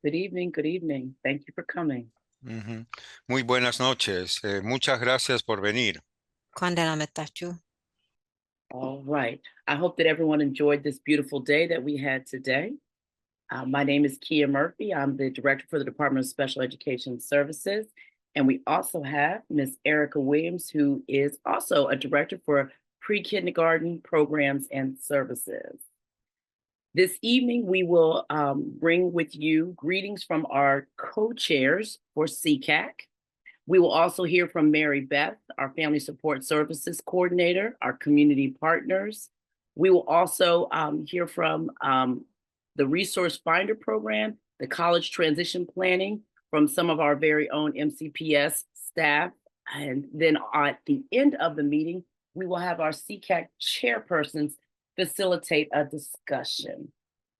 Good evening. Good evening. Thank you for coming. Ujú. Muy buenas noches. Muchas gracias por venir. All right. I hope that everyone enjoyed this beautiful day that we had today. My name is Kia Murphy. I'm the director for the Department of Special Education Services. And we also have Ms. Erica Williams, who is also a director for pre-kindergarten programs and services. This evening, we will bring with you greetings from our co-chairs for SECAC. We will also hear from Mary Beth, our Family Support Services Coordinator, our community partners. We will also hear from the Resource Finder Program, the College Transition Planning from some of our very own MCPS staff. And then at the end of the meeting, we will have our SECAC chairpersons facilitate a discussion.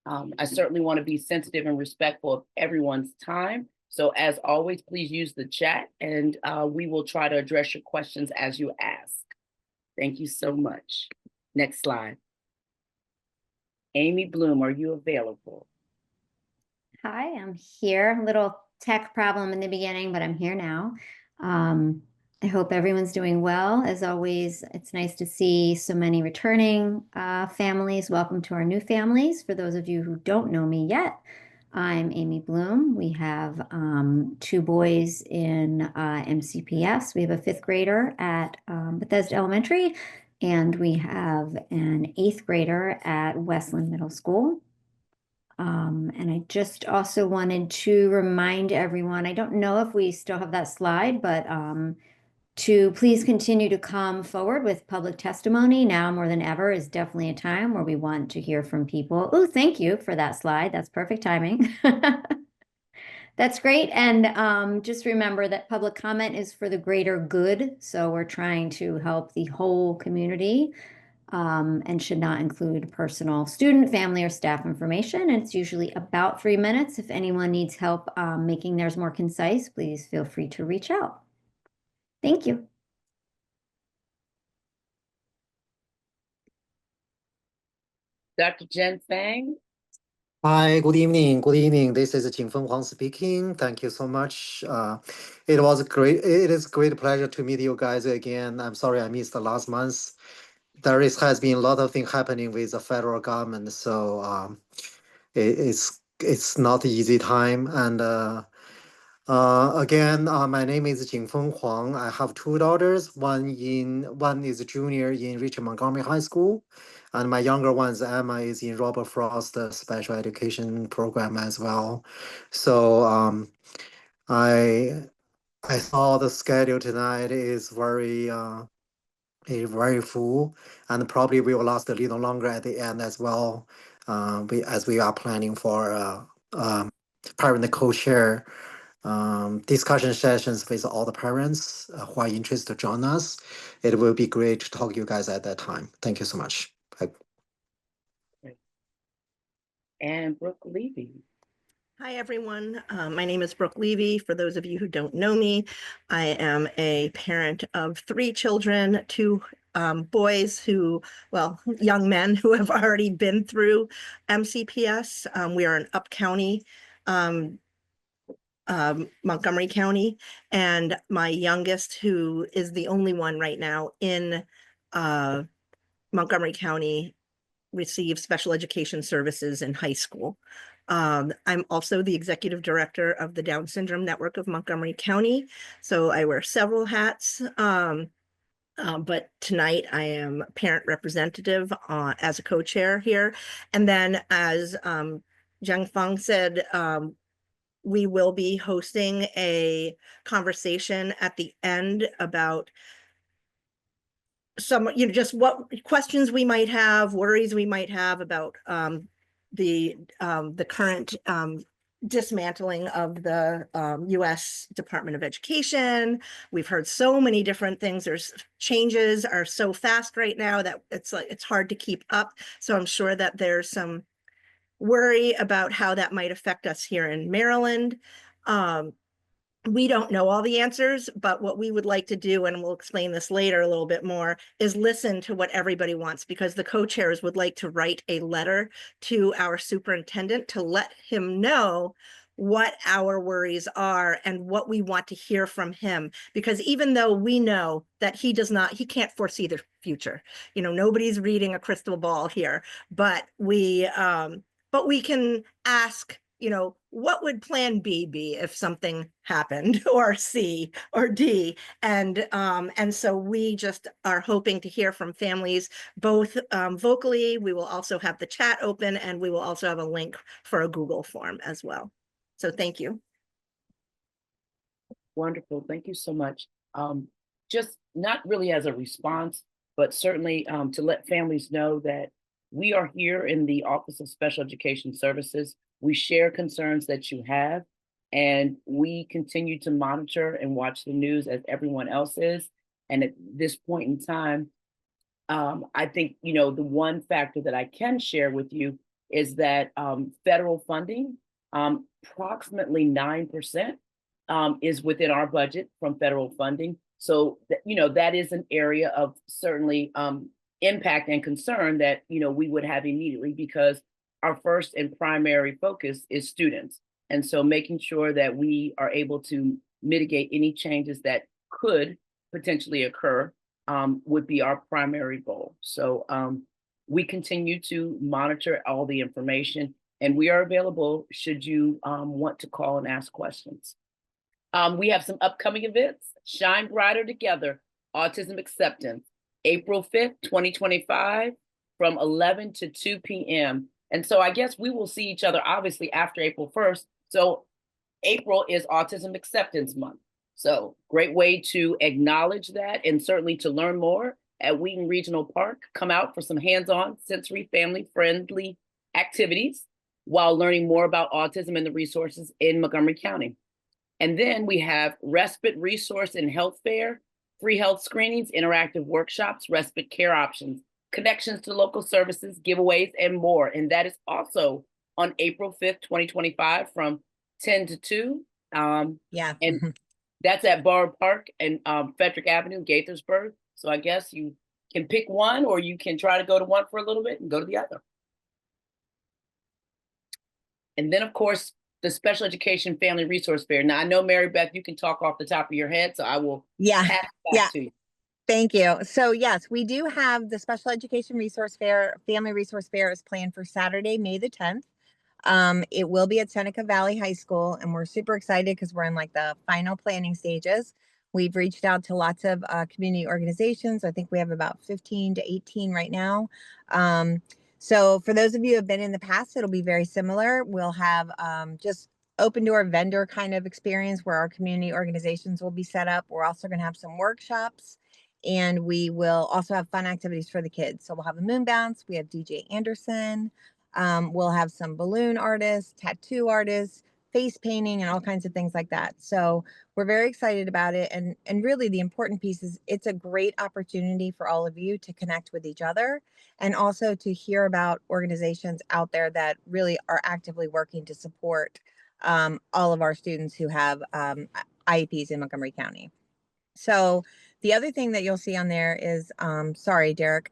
I certainly want to be sensitive and respectful of everyone's time. So as always, please use the chat and we will try to address your questions as you ask. Thank you so much. Next slide. Amy Bloom, are you available? Hi, I'm here. A little tech problem in the beginning, but I'm here now. I hope everyone's doing well. As always, it's nice to see so many returning families. Welcome to our new families. For those of you who don't know me yet, I'm Amy Bloom. We have 2 boys in MCPS. We have a 5th grader at Bethesda Elementary, and we have an 8th grader at Westland Middle School. And I just also wanted to remind everyone, I don't know if we still have that slide, but to please continue to come forward with public testimony. Now more than ever is definitely a time where we want to hear from people. Oh, thank you for that slide. That's perfect timing. That's great. And just remember that public comment is for the greater good. So we're trying to help the whole community and should not include personal student, family, or staff information. And it's usually about 3 minutes. If anyone needs help making theirs more concise, please feel free to reach out. Thank you. Dr. Jen Fang. Hi, good evening. Good evening. This is Jingfeng Huang speaking. Thank you so much. It is a great pleasure to meet you guys again. I'm sorry I missed the last month. Has been a lot of things happening with the federal government, so it's not an easy time. And again, my name is Jingfeng Huang. I have 2 daughters. One is a junior in Richard Montgomery High School, and my younger one, Emma, is in Robert Frost special education program as well. So I saw the schedule tonight is very full, and probably will last a little longer at the end as well. As we are planning for parent co-chair discussion sessions with all the parents who are interested to join us. It will be great to talk to you guys at that time. Thank you so much. Bye. And Brooke Levy. Hi, everyone. My name is Brooke Levy. For those of you who don't know me, I am a parent of 3 children, 2 boys who, well, young men who have already been through MCPS. We are in Up County, Montgomery County, and my youngest, who is the only one right now in Montgomery County, receives special education services in high school. I'm also the executive director of the Down Syndrome Network of Montgomery County, so I wear several hats. But tonight I am parent representative as a co-chair here. And then as Zhang Feng said, we will be hosting a conversation at the end about some, just what questions we might have, worries we might have about the current dismantling of the U.S. Department of Education. We've heard so many different things. There's changes are so fast right now that it's hard to keep up. So I'm sure that there's some worry about how that might affect us here in Maryland. We don't know all the answers, but what we would like to do, and we'll explain this later a little bit more, is listen to what everybody wants, because the co-chairs would like to write a letter to our superintendent to let him know what our worries are and what we want to hear from him. Because even though we know that he can't foresee the future, nobody's reading a crystal ball here, but we can ask, what would plan B be if something happened, or C or D? And so we just are hoping to hear from families, both vocally. We will also have the chat open, and we will also have a link for a Google form as well. So thank you. Wonderful. Thank you so much. Just not really as a response, but certainly to let families know that we are here in the Office of Special Education Services. We share concerns that you have, and we continue to monitor and watch the news as everyone else is. And at this point in time, I think, the one factor that I can share with you is that federal funding, approximately 9% is within our budget from federal funding. So, that is an area of certainly impact and concern that, we would have immediately, because our first and primary focus is students. And so making sure that we are able to mitigate any changes that could potentially occur would be our primary goal. So we continue to monitor all the information, and we are available should you want to call and ask questions. We have some upcoming events. Shine Brighter Together, Autism Acceptance, April 5th, 2025, from 11 to 2 p.m. And so I guess we will see each other obviously after April 1st. So April is Autism Acceptance Month. So great way to acknowledge that, and certainly to learn more at Wheaton Regional Park. Come out for some hands-on, sensory, family-friendly activities while learning more about autism and the resources in Montgomery County. And then we have Respite Resource and Health Fair, free health screenings, interactive workshops, respite care options, connections to local services, giveaways, and more. And that is also on April 5th, 2025, from 10 to 2. Yeah. And that's at Borough Park and Frederick Avenue, Gaithersburg. So I guess you can pick one, or you can try to go to one for a little bit and go to the other. And then, of course, the Special Education Family Resource Fair. Now, I know, Mary Beth, you can talk off the top of your head, so I will pass it back to you. Thank you. So yes, we do have the Special Education Resource Fair. Family Resource Fair is planned for Saturday, May the 10th. It will be at Seneca Valley High School, and we're super excited because we're in like the final planning stages. We've reached out to lots of community organizations. I think we have about 15 to 18 right now. So for those of you who have been in the past, it'll be very similar. We'll have just open door vendor kind of experience where our community organizations will be set up. We're also going to have some workshops, and we will also have fun activities for the kids. So we'll have a moon bounce. We have DJ Anderson. We'll have some balloon artists, tattoo artists, face painting, and all kinds of things like that. So we're very excited about it. And really the important piece is it's a great opportunity for all of you to connect with each other, and also to hear about organizations out there that really are actively working to support all of our students who have IEPs in Montgomery County. So the other thing that you'll see on there is, sorry, Derek,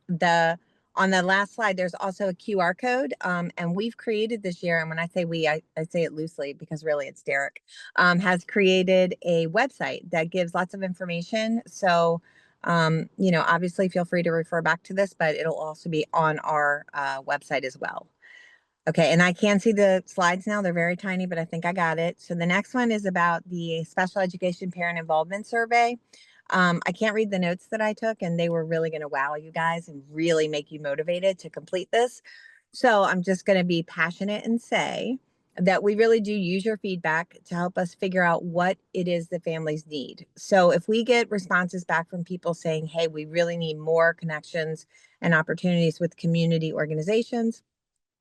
on the last slide, there's also a QR code, and we've created this year, and when I say we, I say it loosely because really it's Derek, has created a website that gives lots of information. So, obviously feel free to refer back to this, but it'll also be on our website as well. Okay, and I can see the slides now. They're very tiny, but I think I got it. So the next one is about the Special Education Parent Involvement Survey. I can't read the notes that I took, and they were really going to wow you guys and really make you motivated to complete this. So I'm just going to be passionate and say that we really do use your feedback to help us figure out what it is that families need. So if we get responses back from people saying, hey, we really need more connections and opportunities with community organizations,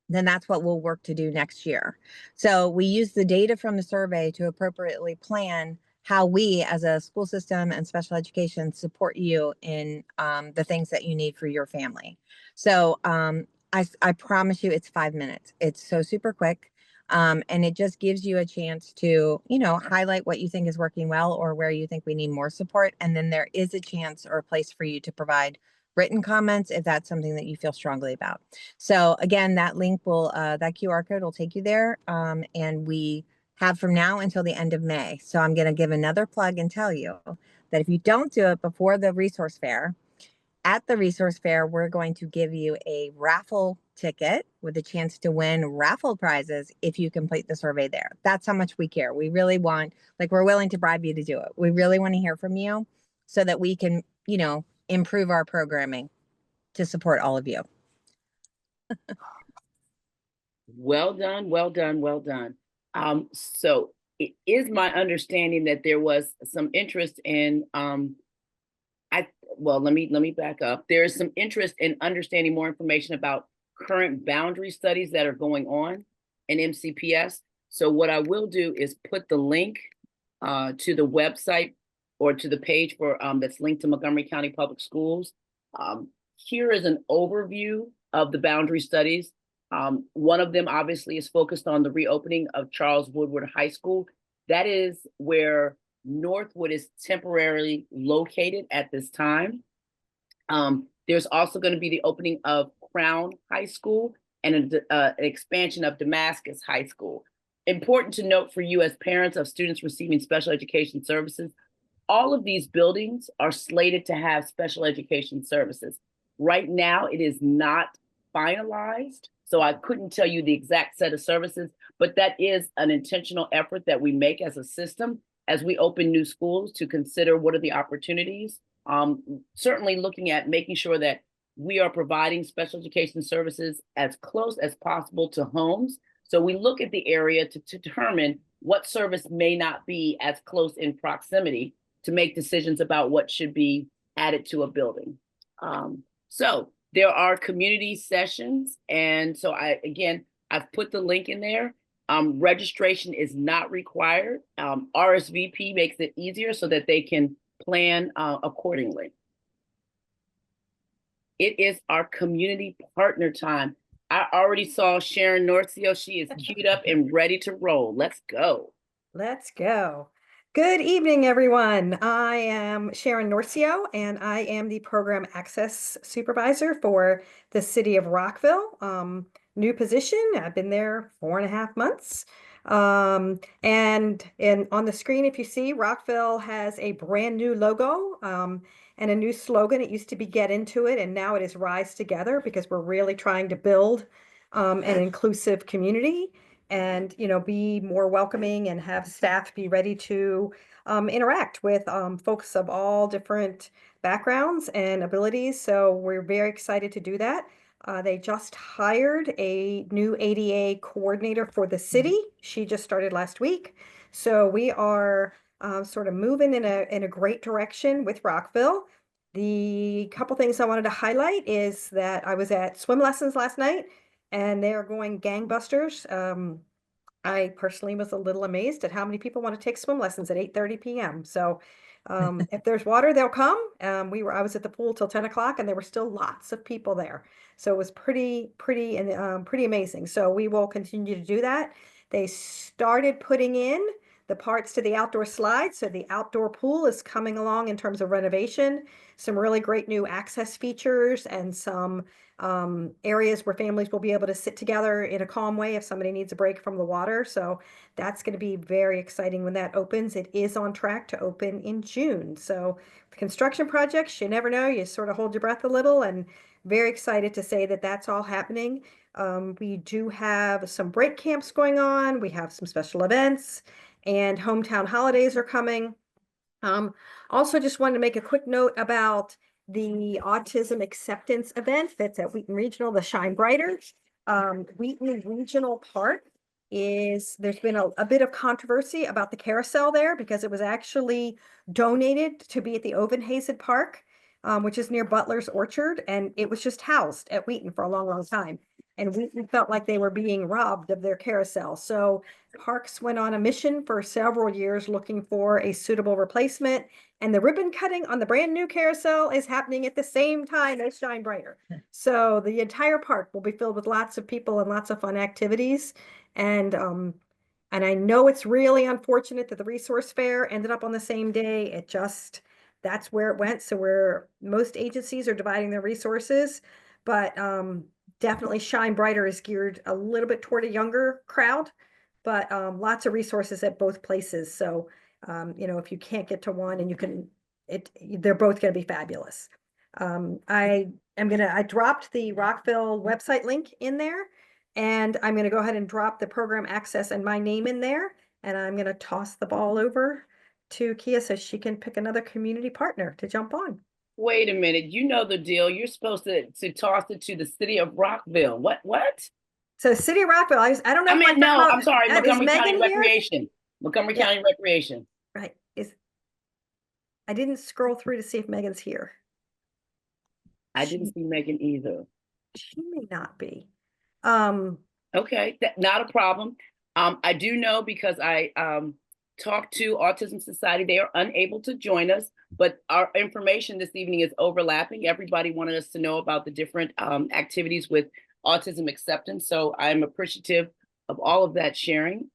then that's what we'll work to do next year. So we use the data from the survey to appropriately plan how we as a school system and special education support you in the things that you need for your family. So I promise you it's 5 minutes. It's so super quick. And it just gives you a chance to, highlight what you think is working well or where you think we need more support. And then there is a chance or a place for you to provide written comments if that's something that you feel strongly about. So again, that link will, that QR code will take you there. And we have from now until the end of May. So I'm going to give another plug and tell you that if you don't do it before the resource fair, at the resource fair, we're going to give you a raffle ticket with a chance to win raffle prizes if you complete the survey there. That's how much we care. We really want, like, we're willing to bribe you to do it. We really want to hear from you so that we can, you know, improve our programming to support all of you. Well done, well done, well done. So it is my understanding that there was some interest in, well, let me back up. There is some interest in understanding more information about current boundary studies that are going on in MCPS. So what I will do is put the link to the website or to the page for that's linked to Montgomery County Public Schools. Here is an overview of the boundary studies. One of them obviously is focused on the reopening of Charles Woodward High School. That is where Northwood is temporarily located at this time. There's also going to be the opening of Crown High School and an expansion of Damascus High School. Important to note for you as parents of students receiving special education services, all of these buildings are slated to have special education services. Right now, it is not finalized, so I couldn't tell you the exact set of services, but that is an intentional effort that we make as a system as we open new schools to consider what are the opportunities. Certainly looking at making sure that we are providing special education services as close as possible to homes. So we look at the area to determine what service may not be as close in proximity to make decisions about what should be added to a building. So there are community sessions. And so I've put the link in there. Registration is not required. RSVP makes it easier so that they can plan accordingly. It is our community partner time. I already saw Sharon Norcio. She is queued up and ready to roll. Let's go. Let's go. Good evening, everyone. I am Sharon Norcio, and I am the Program Access Supervisor for the City of Rockville. New position. I've been there 4.5 months. And on the screen, if you see, Rockville has a brand new logo and a new slogan. It used to be Get Into It, and now it is Rise Together, because we're really trying to build an inclusive community and, you know, be more welcoming and have staff be ready to interact with folks of all different backgrounds and abilities. So we're very excited to do that. They just hired a new ADA coordinator for the city. She just started last week. So we are sort of moving in a great direction with Rockville. The couple things I wanted to highlight is that I was at swim lessons last night, and they are going gangbusters. I personally was a little amazed at how many people want to take swim lessons at 8:30 p.m. So if there's water, they'll come. I was at the pool till 10 o'clock, and there were still lots of people there. So it was pretty amazing. So we will continue to do that. They started putting in the parts to the outdoor slide. So the outdoor pool is coming along in terms of renovation, some really great new access features, and some areas where families will be able to sit together in a calm way if somebody needs a break from the water. So that's going to be very exciting when that opens. It is on track to open in June. So the construction projects, you never know, you sort of hold your breath a little, and very excited to say that that's all happening. We do have some break camps going on. We have some special events, and hometown holidays are coming. Also just wanted to make a quick note about the autism acceptance event that's at Wheaton Regional, the Shine Brighter. Wheaton Regional Park there's been a bit of controversy about the carousel there, because it was actually donated to be at the Ovenhazen Park, which is near Butler's Orchard, and it was just housed at Wheaton for a long time. And Wheaton felt like they were being robbed of their carousel. So Parks went on a mission for several years looking for a suitable replacement, and the ribbon cutting on the brand new carousel is happening at the same time as Shine Brighter. So the entire park will be filled with lots of people and lots of fun activities. And I know it's really unfortunate that the resource fair ended up on the same day. That's where it went. So most agencies are dividing their resources, but definitely Shine Brighter is geared a little bit toward a younger crowd. but lots of resources at both places. So, you know, if you can't get to one and you can, they're both going to be fabulous. I dropped the Rockville website link in there, and I'm going to go ahead and drop the program access and my name in there. And I'm going to toss the ball over to Kia so she can pick another community partner to jump on. Wait a minute. You know the deal. You're supposed to toss it to the city of Rockville. What? So City of Rockville, I don't know. I if mean, my no, I'm sorry, is Montgomery County Megan here? Recreation. Montgomery Yeah. County Recreation. Right. I didn't scroll through to see if Megan's here. I didn't see Megan either. She may not be. Okay, not a problem. I do know because I talked to Autism Society. They are unable to join us, but our information this evening is overlapping. Everybody wanted us to know about the different activities with autism acceptance. So I'm appreciative of all of that sharing.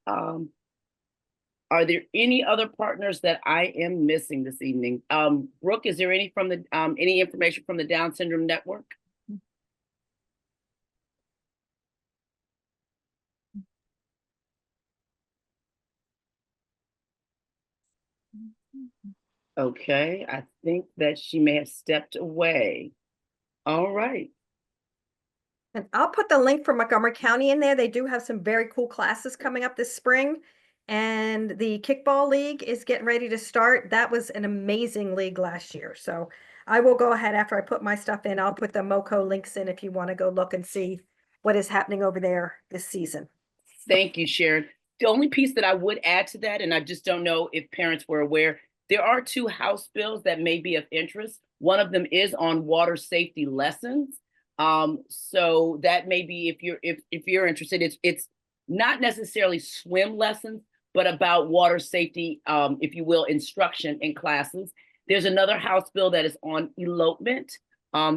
Are there any other partners that I am missing this evening? Brooke, is there any from the any information from the Down Syndrome Network? Okay, I think that she may have stepped away. All right. And I'll put the link for Montgomery County in there. They do have some very cool classes coming up this spring. And the kickball league is getting ready to start. That was an amazing league last year. So I will go ahead after I put my stuff in. I'll put the MoCo links in if you want to go look and see what is happening over there this season. Thank you, Sharon. The only piece that I would add to that, and I just don't know if parents were aware, there are 2 House bills that may be of interest. One of them is on water safety lessons. So that may be if you're interested. It's not necessarily swim lessons, but about water safety, if you will, instruction in classes. There's another House bill that is on elopement,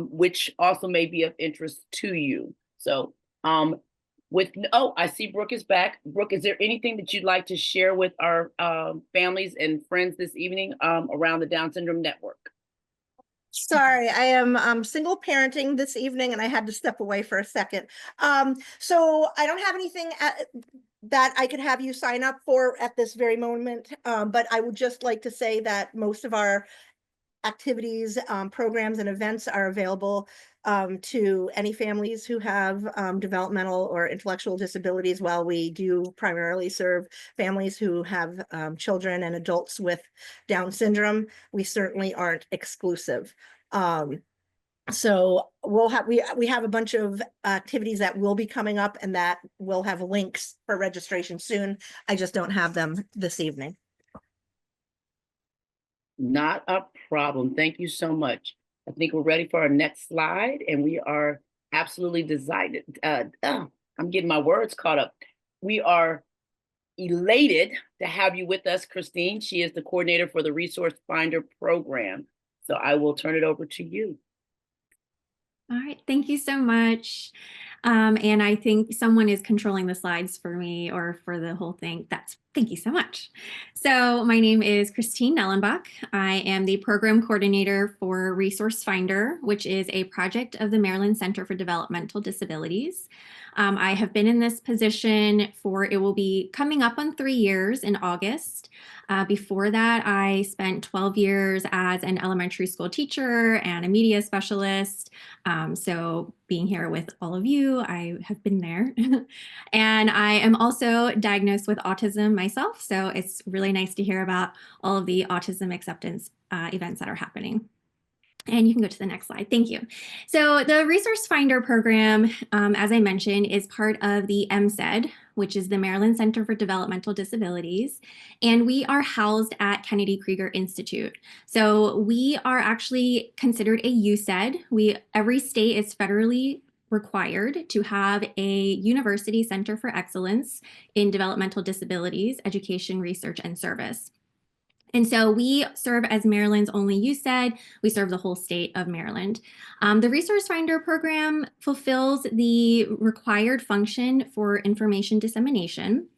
which also may be of interest to you. So I see Brooke is back. Brooke, is there anything that you'd like to share with our families and friends this evening around the Down Syndrome Network? Sorry, I am single parenting this evening and I had to step away for a second. So I don't have anything that I could have you sign up for at this very moment. But I would just like to say that most of our activities, programs, and events are available to any families who have developmental or intellectual disabilities, while we do primarily serve families who have children and adults with Down syndrome. We certainly aren't exclusive. So we have a bunch of activities that will be coming up and that will have links for registration soon. I just don't have them this evening. Not a problem. Thank you so much. I think we're ready for our next slide, and we are absolutely delighted. I'm getting my words caught up. We are elated to have you with us, Christine. She is the coordinator for the Resource Finder program. So I will turn it over to you. All right, thank you so much. And I think someone is controlling the slides for me or for the whole thing. Thank you so much. So my name is Christine Nellenbach. I am the program coordinator for Resource Finder, which is a project of the Maryland Center for Developmental Disabilities. I have been in this position it will be coming up on 3 years in August. Before that, I spent 12 years as an elementary school teacher and a media specialist. So being here with all of you, I have been there. And I am also diagnosed with autism myself. So it's really nice to hear about all of the autism acceptance events that are happening. And you can go to the next slide. Thank you. So the Resource Finder program, as I mentioned, is part of the MCED, which is the Maryland Center for Developmental Disabilities. And we are housed at Kennedy Krieger Institute. So we are actually considered a UCED. Every state is federally required to have a university center for excellence in developmental disabilities, education, research, and service. And so we serve as Maryland's only UCED. We serve the whole state of Maryland. The Resource Finder program fulfills the required function for information dissemination.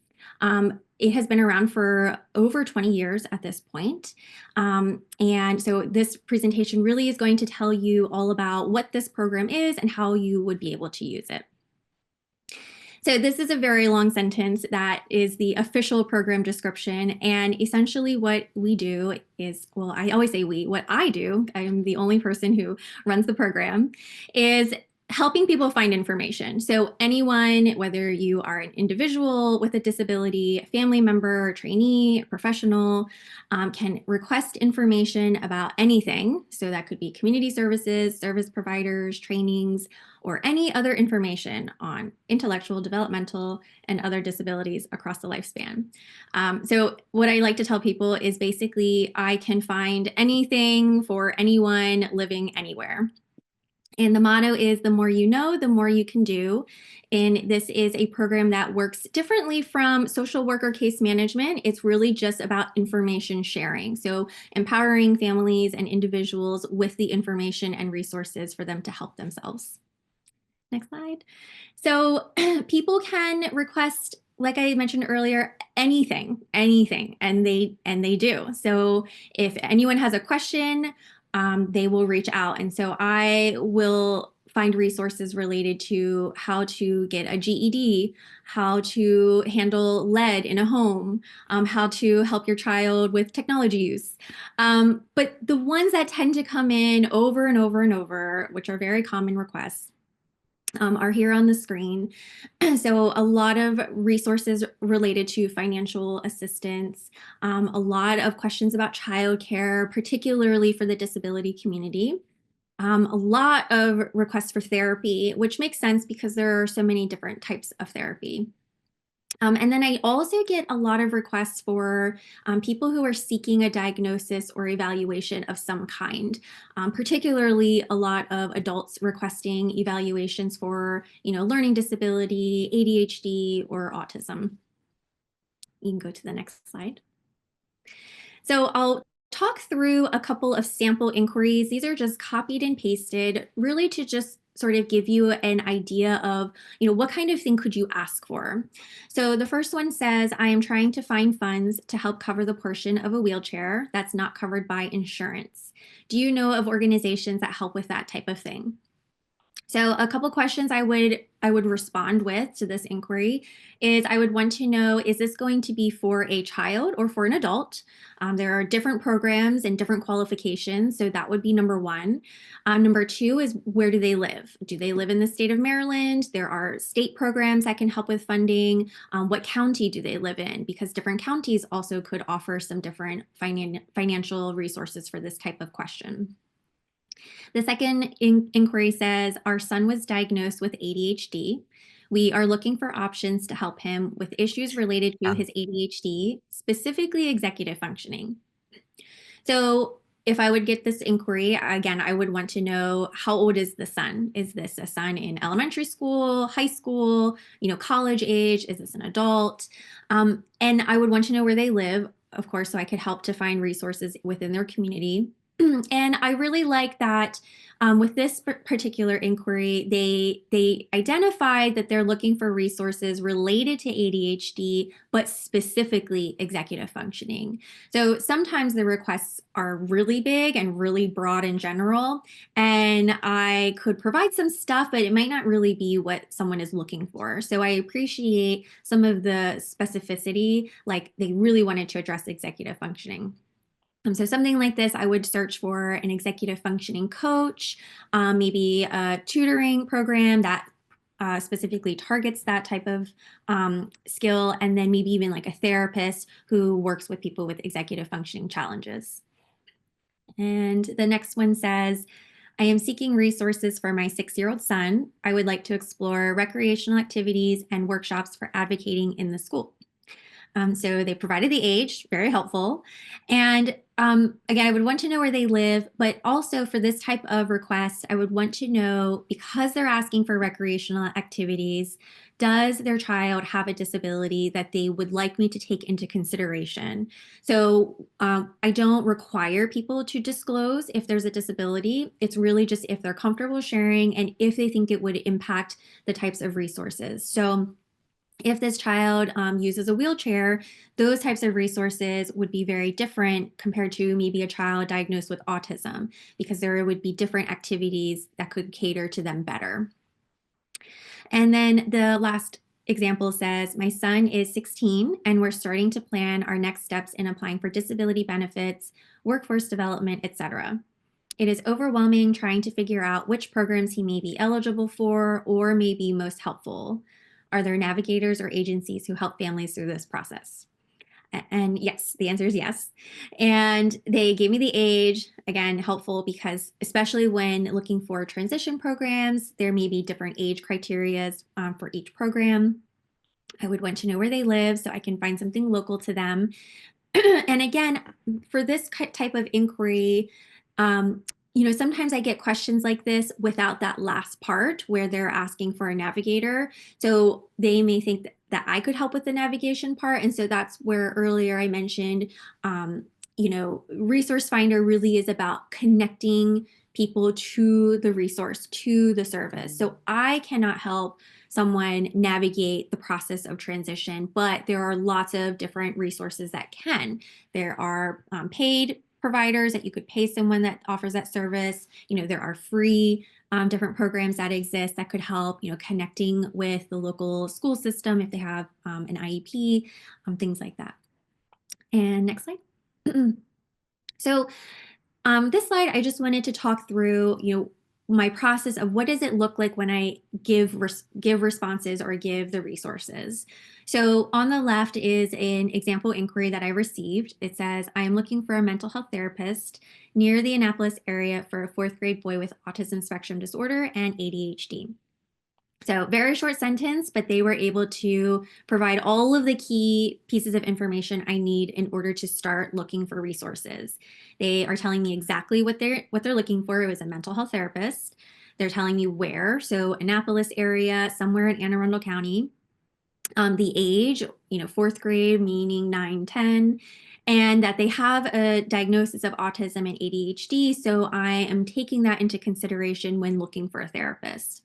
It has been around for over 20 years at this point. And so this presentation really is going to tell you all about what this program is and how you would be able to use it. So this is a very long sentence that is the official program description. And essentially what we do is, well, I always say we, what I do, I am the only person who runs the program, is helping people find information. So anyone, whether you are an individual with a disability, a family member, trainee, professional, can request information about anything. So that could be community services, service providers, trainings, or any other information on intellectual, developmental, and other disabilities across the lifespan. So what I like to tell people is basically I can find anything for anyone living anywhere. And the motto is the more you know, the more you can do. And this is a program that works differently from social work or case management. It's really just about information sharing. So empowering families and individuals with the information and resources for them to help themselves. Next slide. So people can request, like I mentioned earlier, anything, and they do. So if anyone has a question, they will reach out. And so I will find resources related to how to get a GED, how to handle lead in a home, how to help your child with technology use. But the ones that tend to come in over and over and over, which are very common requests, are here on the screen. So a lot of resources related to financial assistance, a lot of questions about childcare, particularly for the disability community. A lot of requests for therapy, which makes sense because there are so many different types of therapy. And then I also get a lot of requests for people who are seeking a diagnosis or evaluation of some kind, particularly a lot of adults requesting evaluations for, learning disability, ADHD, or autism. You can go to the next slide. So I'll talk through a couple of sample inquiries. These are just copied and pasted, really to just sort of give you an idea of, what kind of thing could you ask for? So the first one says, I am trying to find funds to help cover the portion of a wheelchair that's not covered by insurance. Do you know of organizations that help with that type of thing? So a couple questions I would respond with to this inquiry is I would want to know, is this going to be for a child or for an adult? There are different programs and different qualifications, so that would be number one. Number two is, where do they live? Do they live in the state of Maryland? There are state programs that can help with funding. What county do they live in? Because different counties also could offer some different financial resources for this type of question. The second inquiry says, our son was diagnosed with ADHD. We are looking for options to help him with issues related to his ADHD, specifically executive functioning. So if I would get this inquiry, again, I would want to know, how old is the son? Is this a son in elementary school, high school, college age? Is this an adult? And I would want to know where they live, of course, so I could help to find resources within their community. And I really like that with this particular inquiry, they identified that they're looking for resources related to ADHD, but specifically executive functioning. So sometimes the requests are really big and really broad in general, and I could provide some stuff, but it might not really be what someone is looking for. So I appreciate some of the specificity, like they really wanted to address executive functioning. So something like this, I would search for an executive functioning coach, maybe a tutoring program that specifically targets that type of skill, and then maybe even like a therapist who works with people with executive functioning challenges. And the next one says, I am seeking resources for my 6-year-old son. I would like to explore recreational activities and workshops for advocating in the school. So they provided the age, very helpful. And again, I would want to know where they live, but also for this type of request, I would want to know, because they're asking for recreational activities, does their child have a disability that they would like me to take into consideration? So I don't require people to disclose if there's a disability. It's really just if they're comfortable sharing and if they think it would impact the types of resources. So if this child uses a wheelchair, those types of resources would be very different compared to maybe a child diagnosed with autism, because there would be different activities that could cater to them better. And then the last example says, my son is 16 and we're starting to plan our next steps in applying for disability benefits, workforce development, etc. It is overwhelming trying to figure out which programs he may be eligible for or may be most helpful. Are there navigators or agencies who help families through this process? And yes, the answer is yes. And they gave me the age, again, helpful because especially when looking for transition programs, there may be different age criteria for each program. I would want to know where they live so I can find something local to them. And again, for this type of inquiry, sometimes I get questions like this without that last part where they're asking for a navigator. So they may think that I could help with the navigation part. And so that's where earlier I mentioned, Resource Finder really is about connecting people to the resource, to the service. So I cannot help someone navigate the process of transition, but there are lots of different resources that can. There are paid providers that you could pay someone that offers that service. There are free different programs that exist that could help, connecting with the local school system if they have an IEP, things like that. And next slide. So this slide, I just wanted to talk through, my process of what does it look like when I give responses or give the resources. So on the left is an example inquiry that I received. It says, I am looking for a mental health therapist near the Annapolis area for a 4th grade boy with autism spectrum disorder and ADHD. So very short sentence, but they were able to provide all of the key pieces of information I need in order to start looking for resources. They are telling me exactly what they're looking for. It was a mental health therapist. They're telling me where. So Annapolis area, somewhere in Anne Arundel County. The age, 4th grade, meaning 9, 10. And that they have a diagnosis of autism and ADHD. So I am taking that into consideration when looking for a therapist.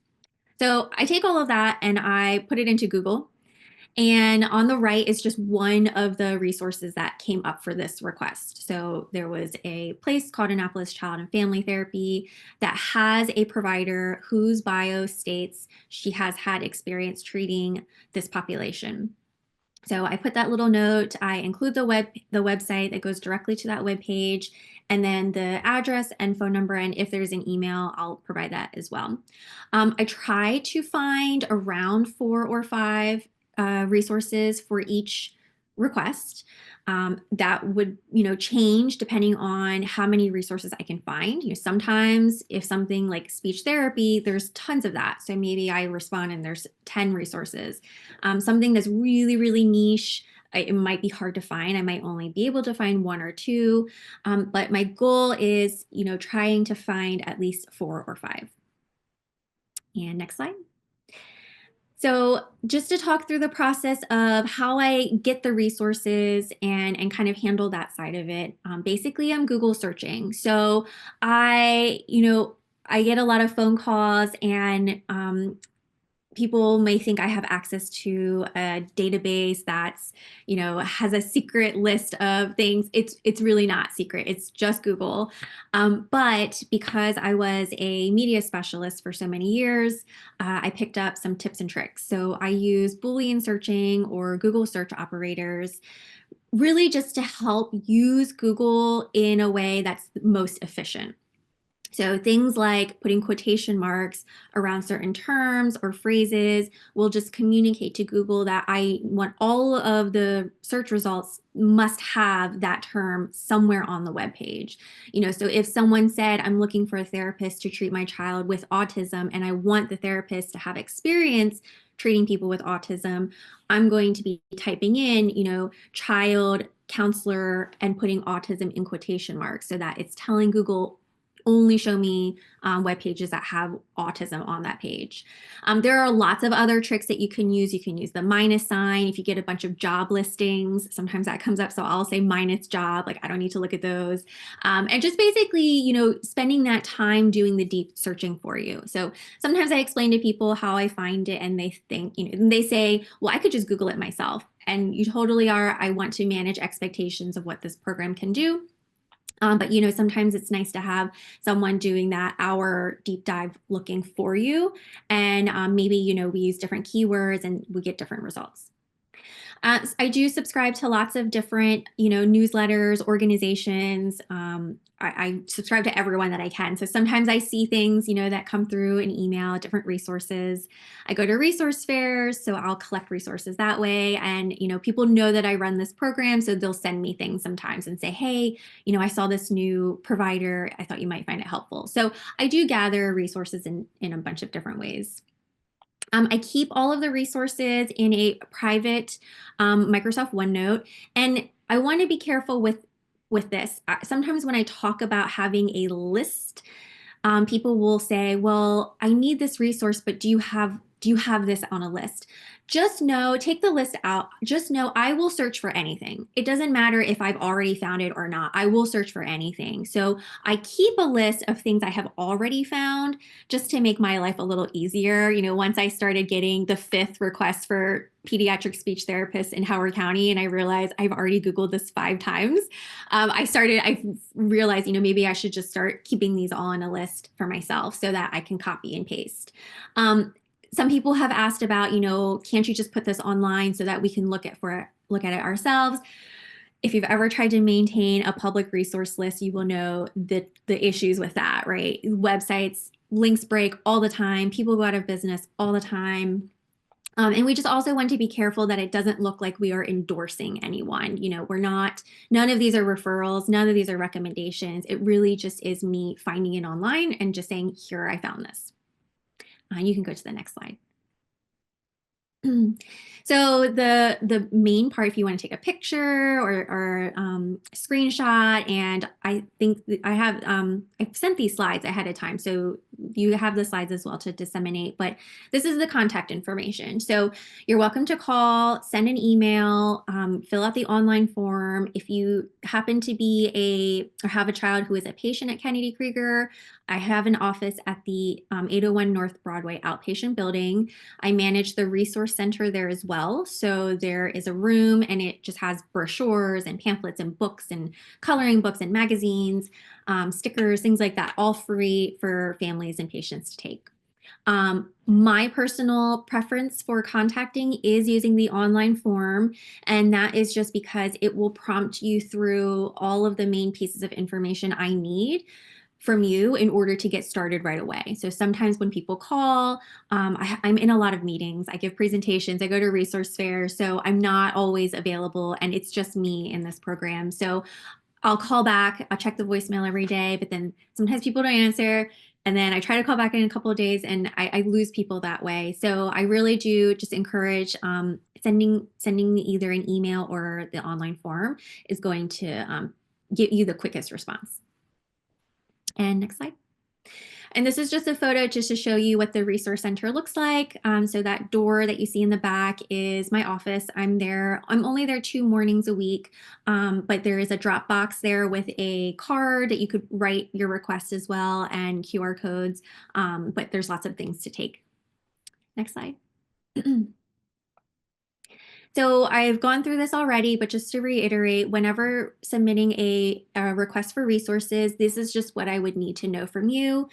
So I take all of that and I put it into Google. And on the right is just one of the resources that came up for this request. So there was a place called Annapolis Child and Family Therapy that has a provider whose bio states she has had experience treating this population. So I put that little note, I include the website that goes directly to that web page, and then the address and phone number, and if there's an email, I'll provide that as well. I try to find around 4 or 5 resources for each request. That would, change depending on how many resources I can find. Sometimes if something like speech therapy, there's tons of that. So maybe I respond and there's 10 resources. Something that's really, really niche, it might be hard to find. I might only be able to find 1 or 2. But my goal is, trying to find at least 4 or 5. And next slide. So just to talk through the process of how I get the resources and kind of handle that side of it. Basically, I'm Google searching. So I get a lot of phone calls and people may think I have access to a database that's, has a secret list of things. It's really not secret. It's just Google. But because I was a media specialist for so many years, I picked up some tips and tricks. So I use Boolean searching or Google search operators, really just to help use Google in a way that's most efficient. So things like putting quotation marks around certain terms or phrases will just communicate to Google that I want all of the search results must have that term somewhere on the web page. So if someone said, I'm looking for a therapist to treat my child with autism, and I want the therapist to have experience treating people with autism, I'm going to be typing in, child counselor and putting autism in quotation marks so that it's telling Google only show me web pages that have autism on that page. There are lots of other tricks that you can use. You can use the minus sign if you get a bunch of job listings. Sometimes that comes up, so I'll say minus job, like I don't need to look at those. And just basically, spending that time doing the deep searching for you. So sometimes I explain to people how I find it and they think, and they say, well, I could just Google it myself. And you totally are. I want to manage expectations of what this program can do. But sometimes it's nice to have someone doing that hour deep dive looking for you. And maybe, we use different keywords and we get different results. I do subscribe to lots of different, newsletters, organizations. I subscribe to everyone that I can. So sometimes I see things, that come through an email, different resources. I go to resource fairs, so I'll collect resources that way. And, people know that I run this program, so they'll send me things sometimes and say, hey, I saw this new provider. I thought you might find it helpful. So I do gather resources in a bunch of different ways. I keep all of the resources in a private Microsoft OneNote, and I want to be careful with this. Sometimes when I talk about having a list, people will say, well, I need this resource, but do you have this on a list? Just know, take the list out. Just know I will search for anything. It doesn't matter if I've already found it or not. I will search for anything. So I keep a list of things I have already found just to make my life a little easier. Once I started getting the 5th request for pediatric speech therapists in Howard County, and I realized I've already Googled this 5 times. I realized, maybe I should just start keeping these all on a list for myself so that I can copy and paste. Some people have asked about, can't you just put this online so that we can look at it ourselves? If you've ever tried to maintain a public resource list, you will know the issues with that, right? Websites, links break all the time. People go out of business all the time. And we just also want to be careful that it doesn't look like we are endorsing anyone. None of these are referrals. None of these are recommendations. It really just is me finding it online and just saying, here, I found this. You can go to the next slide. So the main part, if you want to take a picture or screenshot, and I think I have I've sent these slides ahead of time, so you have the slides as well to disseminate. But this is the contact information. So you're welcome to call, send an email, fill out the online form. If you happen to be or have a child who is a patient at Kennedy Krieger, I have an office at the 801 North Broadway outpatient building. I manage the resource center there as well. So there is a room and it just has brochures and pamphlets and books and coloring books and magazines, stickers, things like that, all free for families and patients to take. My personal preference for contacting is using the online form, and that is just because it will prompt you through all of the main pieces of information I need from you in order to get started right away. So sometimes when people call, I'm in a lot of meetings, I give presentations, I go to resource fairs, so I'm not always available, and it's just me in this program. So I'll call back, I'll check the voicemail every day, but then sometimes people don't answer. And then I try to call back in a couple of days, and I lose people that way. So I really do just encourage sending either an email or the online form is going to get you the quickest response. And next slide. And this is just a photo just to show you what the resource center looks like. So that door that you see in the back is my office. I'm only there 2 mornings a week, but there is a drop box there with a card that you could write your request as well, and QR codes, but there's lots of things to take. Next slide. So I've gone through this already, but just to reiterate, whenever submitting a request for resources, this is just what I would need to know from you.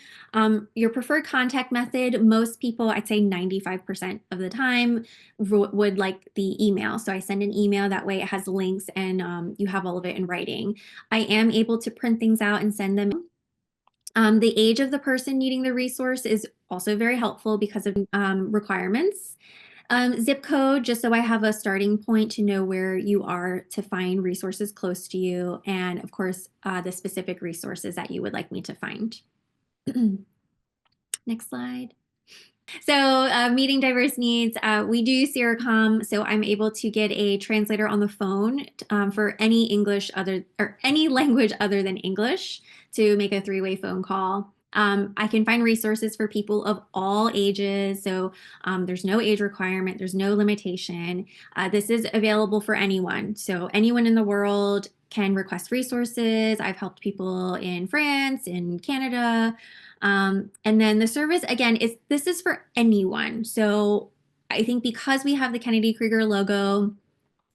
Your preferred contact method, most people, I'd say 95% of the time, would like the email. So I send an email, that way it has links and you have all of it in writing. I am able to print things out and send them. The age of the person needing the resource is also very helpful because of requirements. Zip code, just so I have a starting point to know where you are to find resources close to you, and of course, the specific resources that you would like me to find. Next slide. So meeting diverse needs, we do SECAC, so I'm able to get a translator on the phone for any language other than English to make a 3-way phone call. I can find resources for people of all ages, so there's no age requirement, there's no limitation. This is available for anyone, so anyone in the world can request resources. I've helped people in France, in Canada, and then the service, again, this is for anyone. So I think because we have the Kennedy Krieger logo,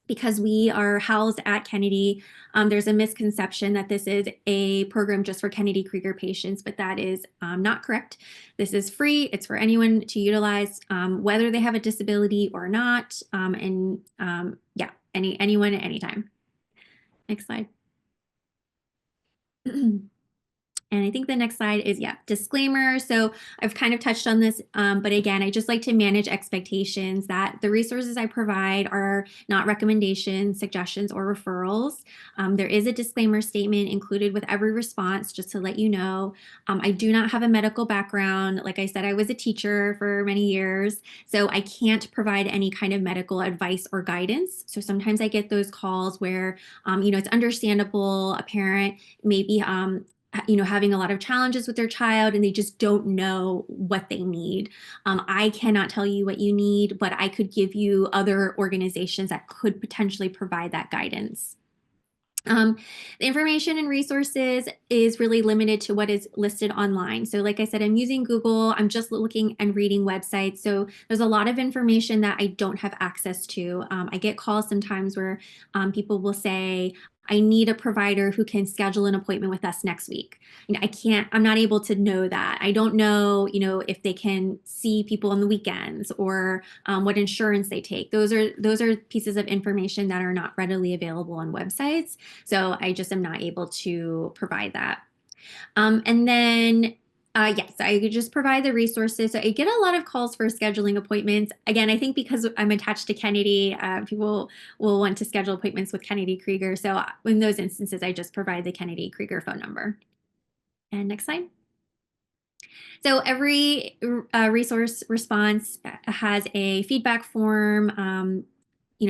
because we are housed at Kennedy, there's a misconception that this is a program just for Kennedy Krieger patients, but that is not correct. This is free. It's for anyone to utilize, whether they have a disability or not, yeah, anyone at any time. Next slide. And I think the next slide is, yeah, disclaimer. So I've kind of touched on this, but again, I just like to manage expectations that the resources I provide are not recommendations, suggestions, or referrals. There is a disclaimer statement included with every response, just to let you know. I do not have a medical background. Like I said, I was a teacher for many years, so I can't provide any kind of medical advice or guidance. So sometimes I get those calls where, it's understandable, a parent maybe, having a lot of challenges with their child and they just don't know what they need. I cannot tell you what you need, but I could give you other organizations that could potentially provide that guidance. The information and resources is really limited to what is listed online. So like I said, I'm using Google. I'm just looking and reading websites. So there's a lot of information that I don't have access to. I get calls sometimes where people will say, I need a provider who can schedule an appointment with us next week. I'm not able to know that. I don't know, if they can see people on the weekends or what insurance they take. Those are pieces of information that are not readily available on websites. So I just am not able to provide that. And then yes, I could just provide the resources. So I get a lot of calls for scheduling appointments. Again, I think because I'm attached to Kennedy, people will want to schedule appointments with Kennedy Krieger. So in those instances, I just provide the Kennedy Krieger phone number. And next slide. So every resource response has a feedback form.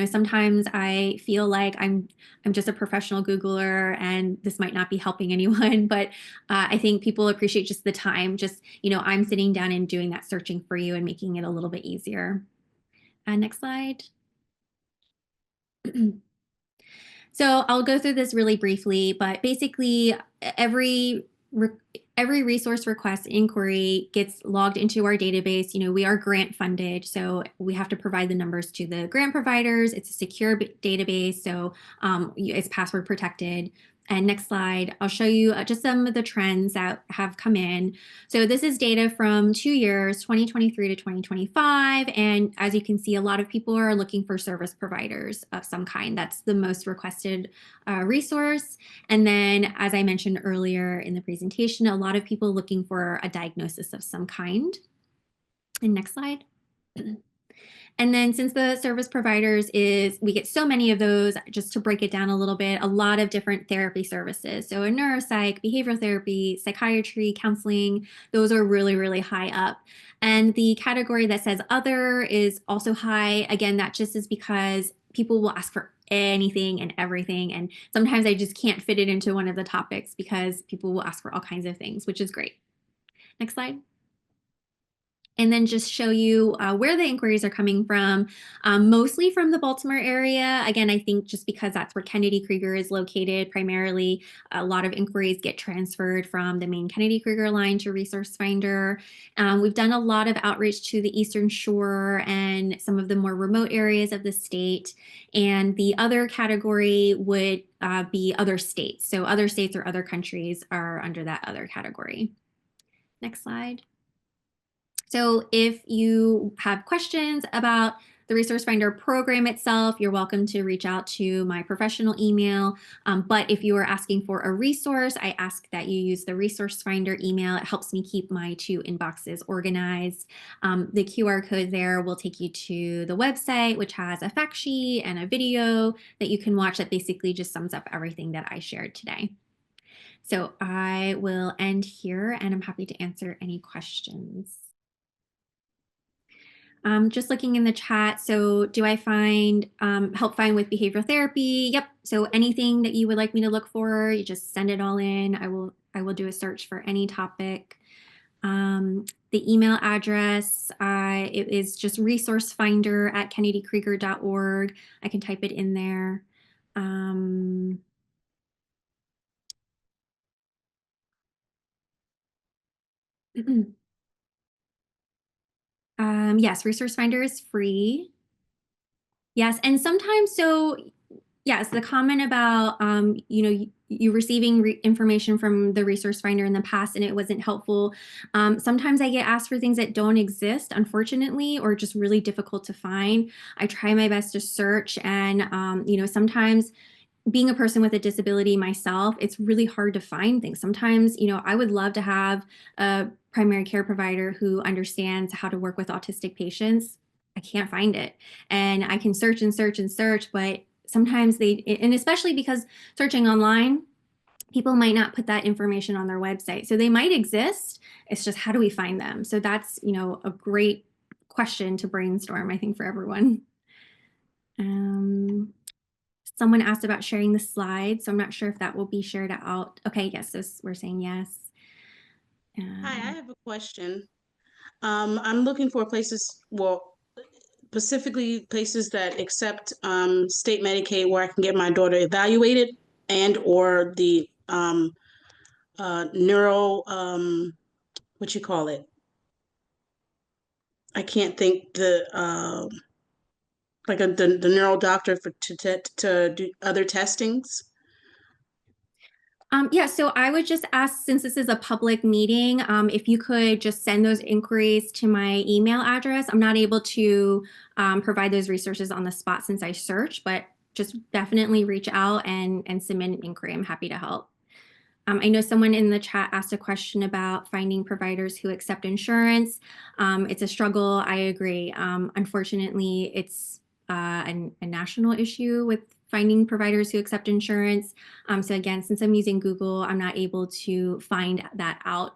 Sometimes I feel like I'm just a professional Googler and this might not be helping anyone, but I think people appreciate just the time. I'm sitting down and doing that searching for you and making it a little bit easier. Next slide. So I'll go through this really briefly, but basically every resource request inquiry gets logged into our database. We are grant funded, so we have to provide the numbers to the grant providers. It's a secure database, so it's password protected. And next slide, I'll show you just some of the trends that have come in. So this is data from 2 years, 2023 to 2025. And as you can see, a lot of people are looking for service providers of some kind. That's the most requested resource. And then, as I mentioned earlier in the presentation, a lot of people looking for a diagnosis of some kind. And next slide. And then since the service providers we get so many of those, just to break it down a little bit, a lot of different therapy services. So a neuropsych, behavioral therapy, psychiatry, counseling, those are really, really high up. And the category that says other is also high. Again, that just is because people will ask for anything and everything. And sometimes I just can't fit it into one of the topics because people will ask for all kinds of things, which is great. Next slide. And then just show you where the inquiries are coming from, mostly from the Baltimore area. Again, I think just because that's where Kennedy Krieger is located, primarily a lot of inquiries get transferred from the main Kennedy Krieger line to Resource Finder. We've done a lot of outreach to the Eastern Shore and some of the more remote areas of the state. And the other category would be other states. So other states or other countries are under that other category. Next slide. So if you have questions about the Resource Finder program itself, you're welcome to reach out to my professional email. But if you are asking for a resource, I ask that you use the Resource Finder email. It helps me keep my 2 inboxes organized. The QR code there will take you to the website, which has a fact sheet and a video that you can watch that basically just sums up everything that I shared today. So I will end here and I'm happy to answer any questions. Just looking in the chat. So do I help find with behavioral therapy? Yep. So anything that you would like me to look for, you just send it all in. I will do a search for any topic. The email address, it is just resourcefinder@kennedykrieger.org. I can type it in there. Yes, Resource Finder is free. Yes, and sometimes, so yes, the comment about you receiving information from the resource finder in the past and it wasn't helpful. Sometimes I get asked for things that don't exist, unfortunately, or just really difficult to find. I try my best to search, and sometimes being a person with a disability myself, it's really hard to find things. Sometimes, I would love to have a primary care provider who understands how to work with autistic patients. I can't find it. And I can search and search and search, but sometimes and especially because searching online, people might not put that information on their website. So they might exist. It's just, how do we find them? So that's, a great question to brainstorm, I think, for everyone. Someone asked about sharing the slides, so I'm not sure if that will be shared out. Okay, yes, we're saying yes. Hi, I have a question. I'm looking for places, well, specifically places that accept state Medicaid where I can get my daughter evaluated and or the neuro, what you call it? I can't think the neural doctor to do other testings. Yeah, so I would just ask, since this is a public meeting, if you could just send those inquiries to my email address. I'm not able to provide those resources on the spot since I search, but just definitely reach out and submit an inquiry. I'm happy to help. I know someone in the chat asked a question about finding providers who accept insurance. It's a struggle. I agree. Unfortunately, it's a national issue with finding providers who accept insurance. So again, since I'm using Google, I'm not able to find that out.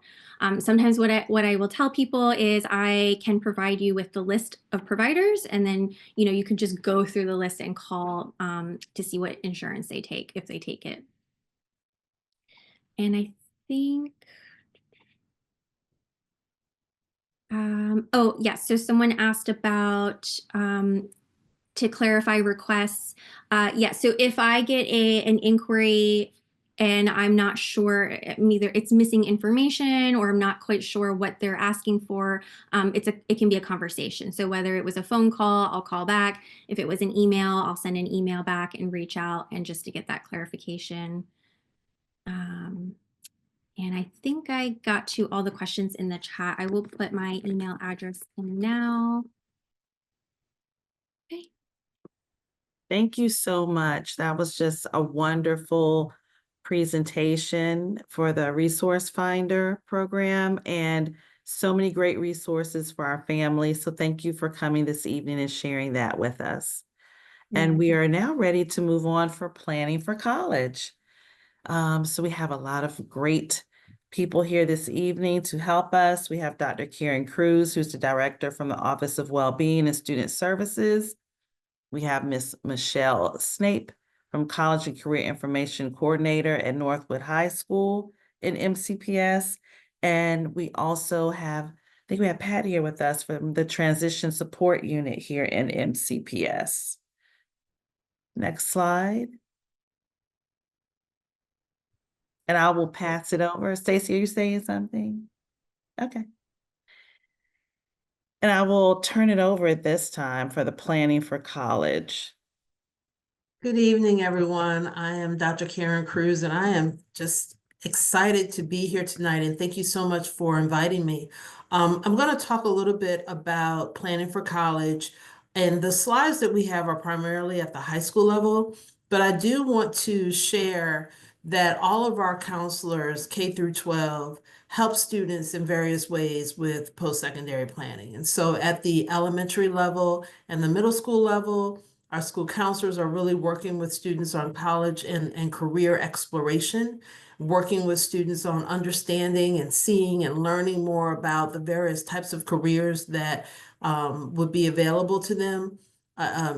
Sometimes what I will tell people is I can provide you with the list of providers, and then you can just go through the list and call to see what insurance they take, if they take it. And I think, oh yes, so someone asked about to clarify requests. Yes, so if I get an inquiry and I'm not sure, either it's missing information or I'm not quite sure what they're asking for, it can be a conversation. So whether it was a phone call, I'll call back. If it was an email, I'll send an email back and reach out and just to get that clarification. And I think I got to all the questions in the chat. I will put my email address in now. Okay. Thank you so much. That was just a wonderful presentation for the Resource Finder program and so many great resources for our family. So thank you for coming this evening and sharing that with us. And we are now ready to move on for planning for college. So we have a lot of great people here this evening to help us. We have Dr. Karen Cruz, who's the director from the Office of Wellbeing and Student Services. We have Miss Michelle Snape from College and Career Information Coordinator at Northwood High School in MCPS. And we also have, I think we have Pat here with us from the Transition Support Unit here in MCPS. Next slide. And I will pass it over. Stacey, are you saying something? Okay. And I will turn it over at this time for the planning for college. Good evening, everyone. I am Dr. Karen Cruz, and I am just excited to be here tonight. And thank you so much for inviting me. I'm going to talk a little bit about planning for college. And the slides that we have are primarily at the high school level, but I do want to share that all of our counselors, K through 12, help students in various ways with post-secondary planning. And so at the elementary level and the middle school level, our school counselors are really working with students on college and career exploration, working with students on understanding and seeing and learning more about the various types of careers that would be available to them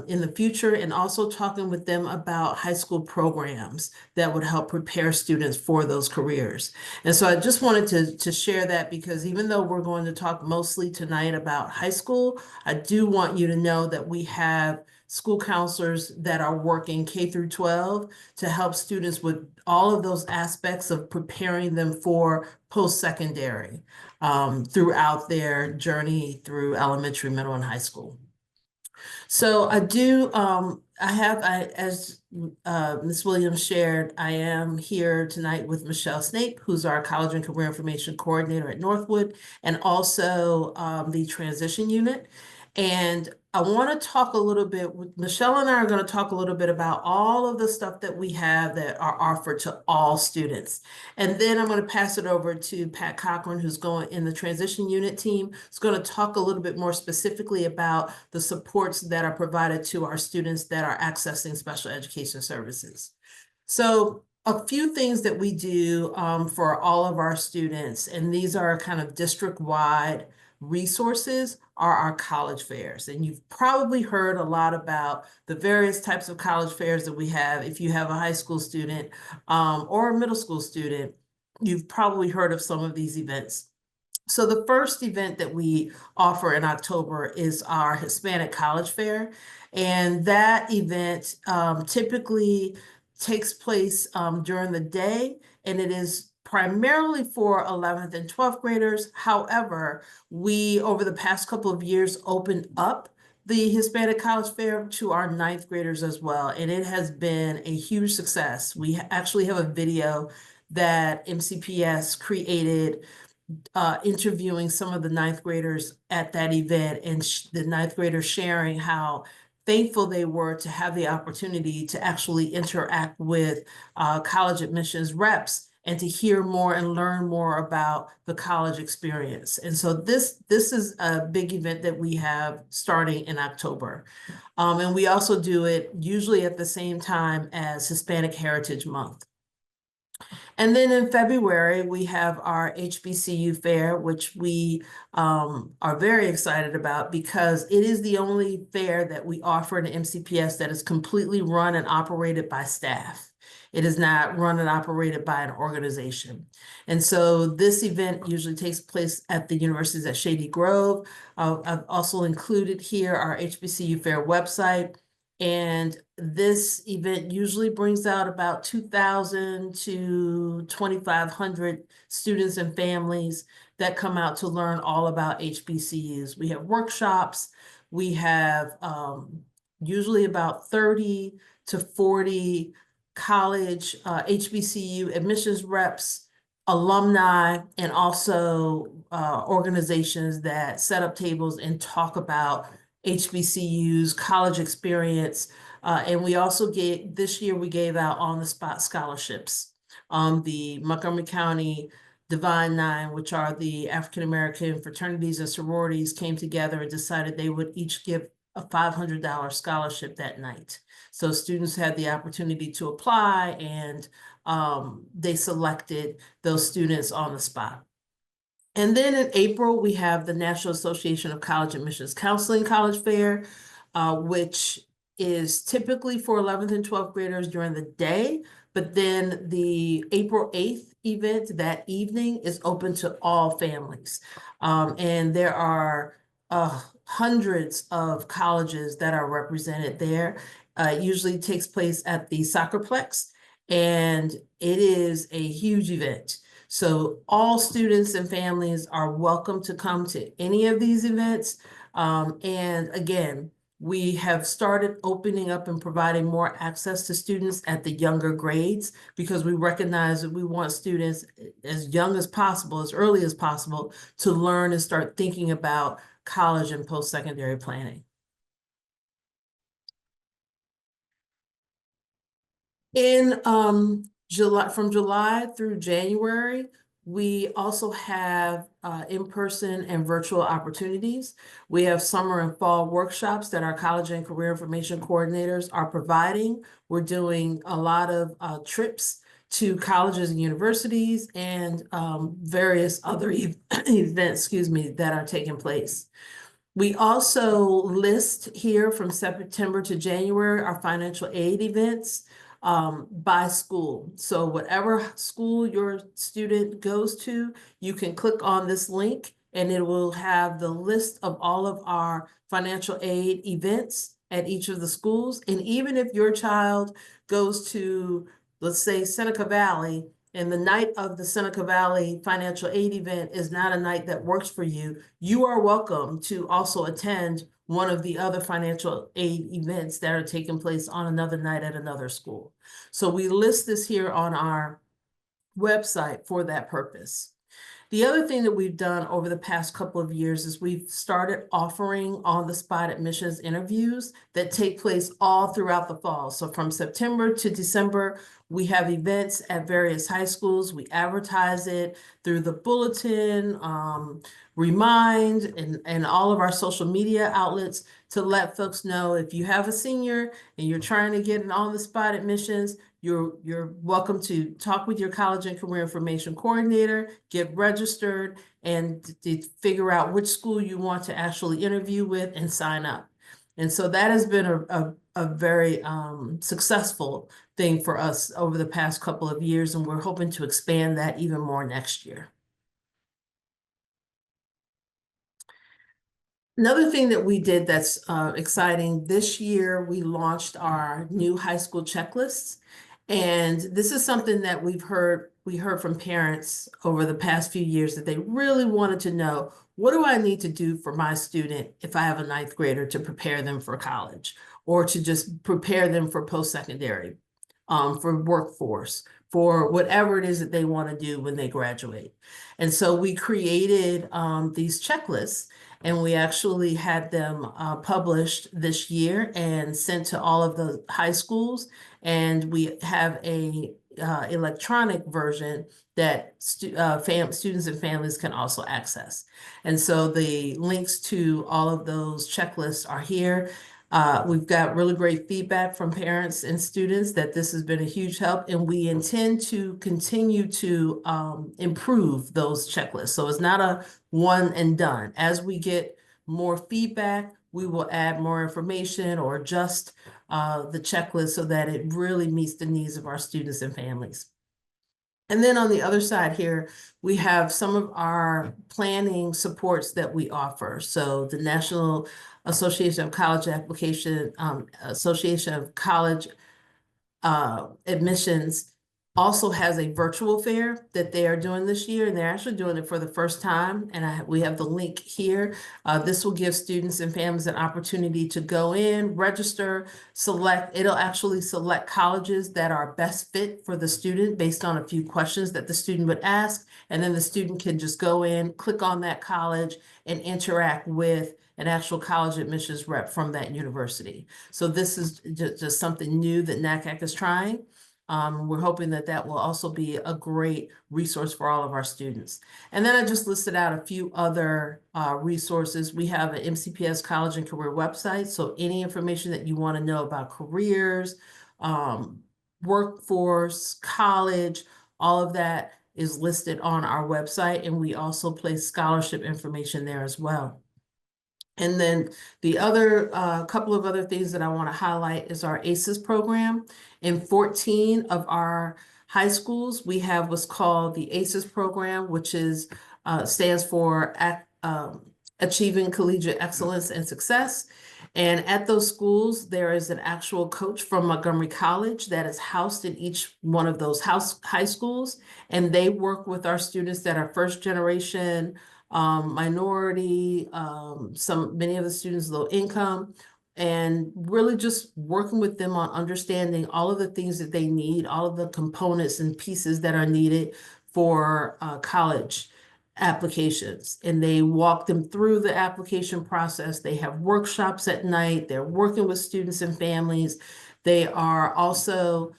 in the future, and also talking with them about high school programs that would help prepare students for those careers. And so I just wanted to share that, because even though we're going to talk mostly tonight about high school, I do want you to know that we have school counselors that are working K through 12 to help students with all of those aspects of preparing them for post-secondary throughout their journey through elementary, middle, and high school. So I do, as Ms. Williams shared, I am here tonight with Michelle Snape, who's our College and Career Information Coordinator at Northwood, and also the Transition Unit. And I want to talk a little bit with Michelle and I are going to talk a little bit about all of the stuff that we have that are offered to all students. And then I'm going to pass it over to Pat Cochran, who's going in the Transition Unit team. Who's going to talk a little bit more specifically about the supports that are provided to our students that are accessing special education services. So a few things that we do for all of our students, and these are kind of district-wide resources, are our college fairs. And you've probably heard a lot about the various types of college fairs that we have. If you have a high school student or a middle school student, you've probably heard of some of these events. So the first event that we offer in October is our Hispanic College Fair. And that event typically takes place during the day, and it is primarily for 11th and 12th graders. However, we, over the past couple of years, opened up the Hispanic College Fair to our 9th graders as well, and it has been a huge success. We actually have a video that MCPS created interviewing some of the 9th graders at that event, and the 9th graders sharing how thankful they were to have the opportunity to actually interact with college admissions reps and to hear more and learn more about the college experience. And so this is a big event that we have starting in October. And we also do it usually at the same time as Hispanic Heritage Month. And then in February, we have our HBCU Fair, which we are very excited about because it is the only fair that we offer in MCPS that is completely run and operated by staff. It is not run and operated by an organization. And so this event usually takes place at the universities at Shady Grove. I've also included here our HBCU Fair website. And this event usually brings out about 2,000 to 2,500 students and families that come out to learn all about HBCUs. We have workshops. We have usually about 30 to 40 college HBCU admissions reps, alumni, and also organizations that set up tables and talk about HBCUs, college experience. And we also this year we gave out on-the-spot scholarships. The Montgomery County Divine Nine, which are the African-American fraternities and sororities, came together and decided they would each give a $500 scholarship that night. So students had the opportunity to apply, and they selected those students on the spot. And then in April, we have the National Association of College Admissions Counseling College Fair, which is typically for 11th and 12th graders during the day. But then the April 8th event that evening is open to all families. And there are hundreds of colleges that are represented there. It usually takes place at the Soccerplex, and it is a huge event. So all students and families are welcome to come to any of these events. And again, we have started opening up and providing more access to students at the younger grades because we recognize that we want students as young as possible, as early as possible, to learn and start thinking about college and post-secondary planning. In July, from July through January, we also have in-person and virtual opportunities. We have summer and fall workshops that our college and career information coordinators are providing. We're doing a lot of trips to colleges and universities and various other events, that are taking place. We also list here from September to January our financial aid events by school. So whatever school your student goes to, you can click on this link and it will have the list of all of our financial aid events at each of the schools. And even if your child goes to, let's say, Seneca Valley, and the night of the Seneca Valley financial aid event is not a night that works for you, you are welcome to also attend one of the other financial aid events that are taking place on another night at another school. So we list this here on our website for that purpose. The other thing that we've done over the past couple of years is we've started offering on-the-spot admissions interviews that take place all throughout the fall. So from September to December, we have events at various high schools. We advertise it through the bulletin, Remind, and all of our social media outlets to let folks know if you have a senior and you're trying to get an on-the-spot admissions, you're welcome to talk with your college and career information coordinator, get registered, and to figure out which school you want to actually interview with and sign up. And so that has been a very successful thing for us over the past couple of years, and we're hoping to expand that even more next year. Another thing that we did that's exciting, this year we launched our new high school checklists. And this is something that we heard from parents over the past few years that they really wanted to know, what do I need to do for my student if I have a ninth grader to prepare them for college or to just prepare them for post-secondary, for workforce, for whatever it is that they want to do when they graduate. And so we created these checklists, and we actually had them published this year and sent to all of the high schools. And we have a electronic version that students and families can also access. And so the links to all of those checklists are here. We've got really great feedback from parents and students that this has been a huge help, and we intend to continue to improve those checklists. So it's not a one and done. As we get more feedback, we will add more information or adjust the checklist so that it really meets the needs of our students and families. And then on the other side here, we have some of our planning supports that we offer. So the National Association of College Application, Association of College Admissions also has a virtual fair that they are doing this year, and they're actually doing it for the first time. And we have the link here. This will give students and families an opportunity to go in, register, select. It'll actually select colleges that are best fit for the student based on a few questions that the student would ask. And then the student can just go in, click on that college, and interact with an actual college admissions rep from that university. So this is just something new that NACAC is trying. We're hoping that that will also be a great resource for all of our students. And then I just listed out a few other resources. We have an MCPS college and career website. So any information that you want to know about careers, workforce, college, all of that is listed on our website. And we also place scholarship information there as well. And then the other couple of other things that I want to highlight is our ACES program. In 14 of our high schools, we have what's called the ACES program, which is stands for Achieving Collegiate Excellence and Success. And at those schools, there is an actual coach from Montgomery College that is housed in each one of those high schools. And they work with our students that are first generation, minority, many of the students low income, and really just working with them on understanding all of the things that they need, all of the components and pieces that are needed for college applications. And they walk them through the application process. They have workshops at night. They're working with students and families. They are also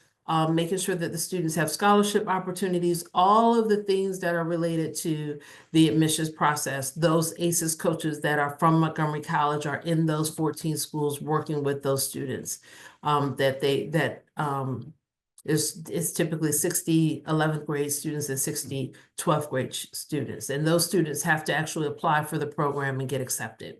making sure that the students have scholarship opportunities, all of the things that are related to the admissions process. Those ACES coaches that are from Montgomery College are in those 14 schools working with those students. It's typically 60 11th grade students and 60 12th grade students. And those students have to actually apply for the program and get accepted.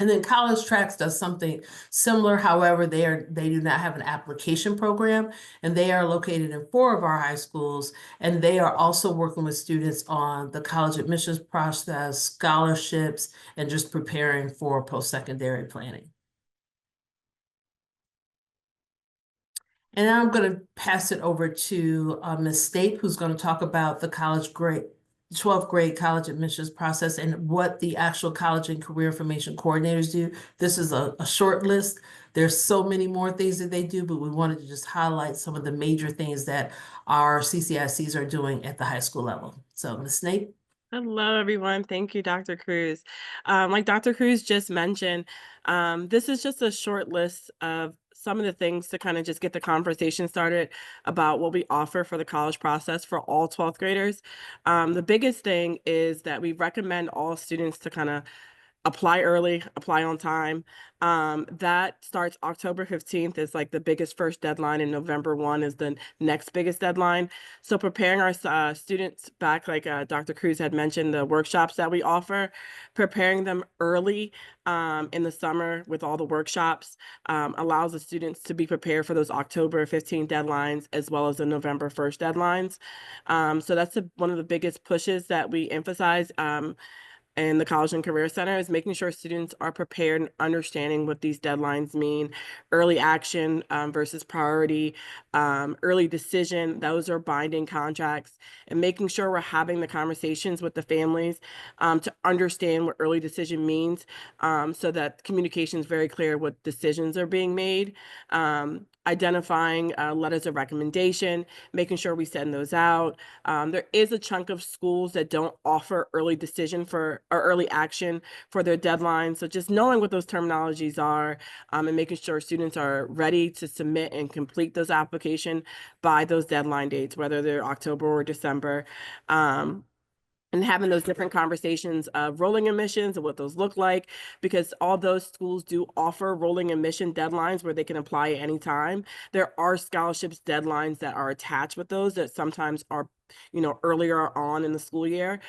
And then College Tracks does something similar. However, they do not have an application program, and they are located in 4 of our high schools. And they are also working with students on the college admissions process, scholarships, and just preparing for post-secondary planning. And now I'm going to pass it over to Ms. Stape, who's going to talk about the college grade 12th grade college admissions process and what the actual college and career information coordinators do. This is a short list. There's so many more things that they do, but we wanted to just highlight some of the major things that our CCICs are doing at the high school level. So Ms. Snape. Hello, everyone. Thank you, Dr. Cruz. Like Dr. Cruz just mentioned, this is just a short list of some of the things to kind of just get the conversation started about what we offer for the college process for all 12th graders. The biggest thing is that we recommend all students to kind of apply early, apply on time. That starts October 15th is like the biggest first deadline, and November 1 is the next biggest deadline. So preparing our students back, like Dr. Cruz had mentioned, the workshops that we offer, preparing them early in the summer with all the workshops allows the students to be prepared for those October 15 deadlines as well as the November 1st deadlines. So that's one of the biggest pushes that we emphasize and the College and Career Center is making sure students are prepared and understanding what these deadlines mean. Early action versus priority, early decision, those are binding contracts, and making sure we're having the conversations with the families to understand what early decision means so that communication is very clear what decisions are being made. Identifying letters of recommendation, making sure we send those out. There is a chunk of schools that don't offer early decision or early action for their deadlines. So just knowing what those terminologies are and making sure students are ready to submit and complete those applications by those deadline dates, whether they're October or December. And having those different conversations of rolling admissions and what those look like, because all those schools do offer rolling admission deadlines where they can apply at any time. There are scholarships deadlines that are attached with those that sometimes are earlier on in the school year.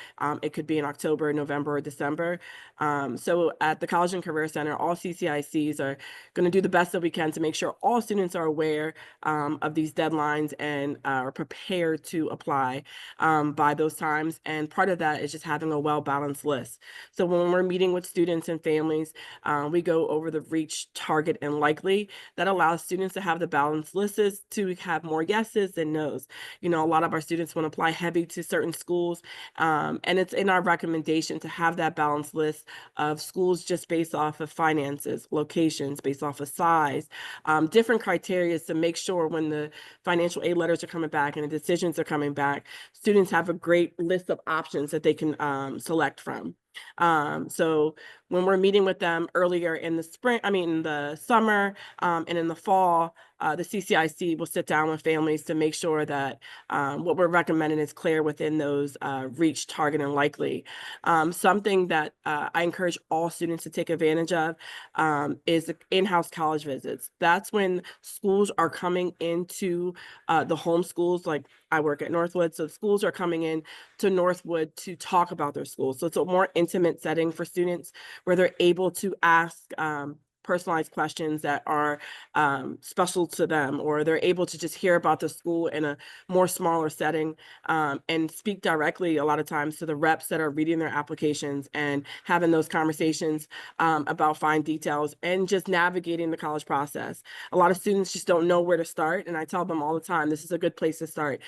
It could be in October, November, or December. So at the College and Career Center, all CCICs are going to do the best that we can to make sure all students are aware of these deadlines and are prepared to apply by those times. And part of that is just having a well-balanced list. So when we're meeting with students and families, we go over the reach, target, and likely. That allows students to have the balanced lists to have more yeses than nos. A lot of our students want to apply heavy to certain schools, and it's in our recommendation to have that balanced list of schools just based off of finances, locations, based off of size, different criteria to make sure when the financial aid letters are coming back and the decisions are coming back, students have a great list of options that they can select from. So when we're meeting with them earlier in the summer and in the fall, the CCIC will sit down with families to make sure that what we're recommending is clear within those reach, target, and likely. Something that I encourage all students to take advantage of is the in-house college visits. That's when schools are coming into the home schools. Like I work at Northwood, so schools are coming in to Northwood to talk about their schools. So it's a more intimate setting for students where they're able to ask personalized questions that are special to them, or they're able to just hear about the school in a more smaller setting and speak directly a lot of times to the reps that are reading their applications and having those conversations about fine details and just navigating the college process. A lot of students just don't know where to start, and I tell them all the time, this is a good place to start.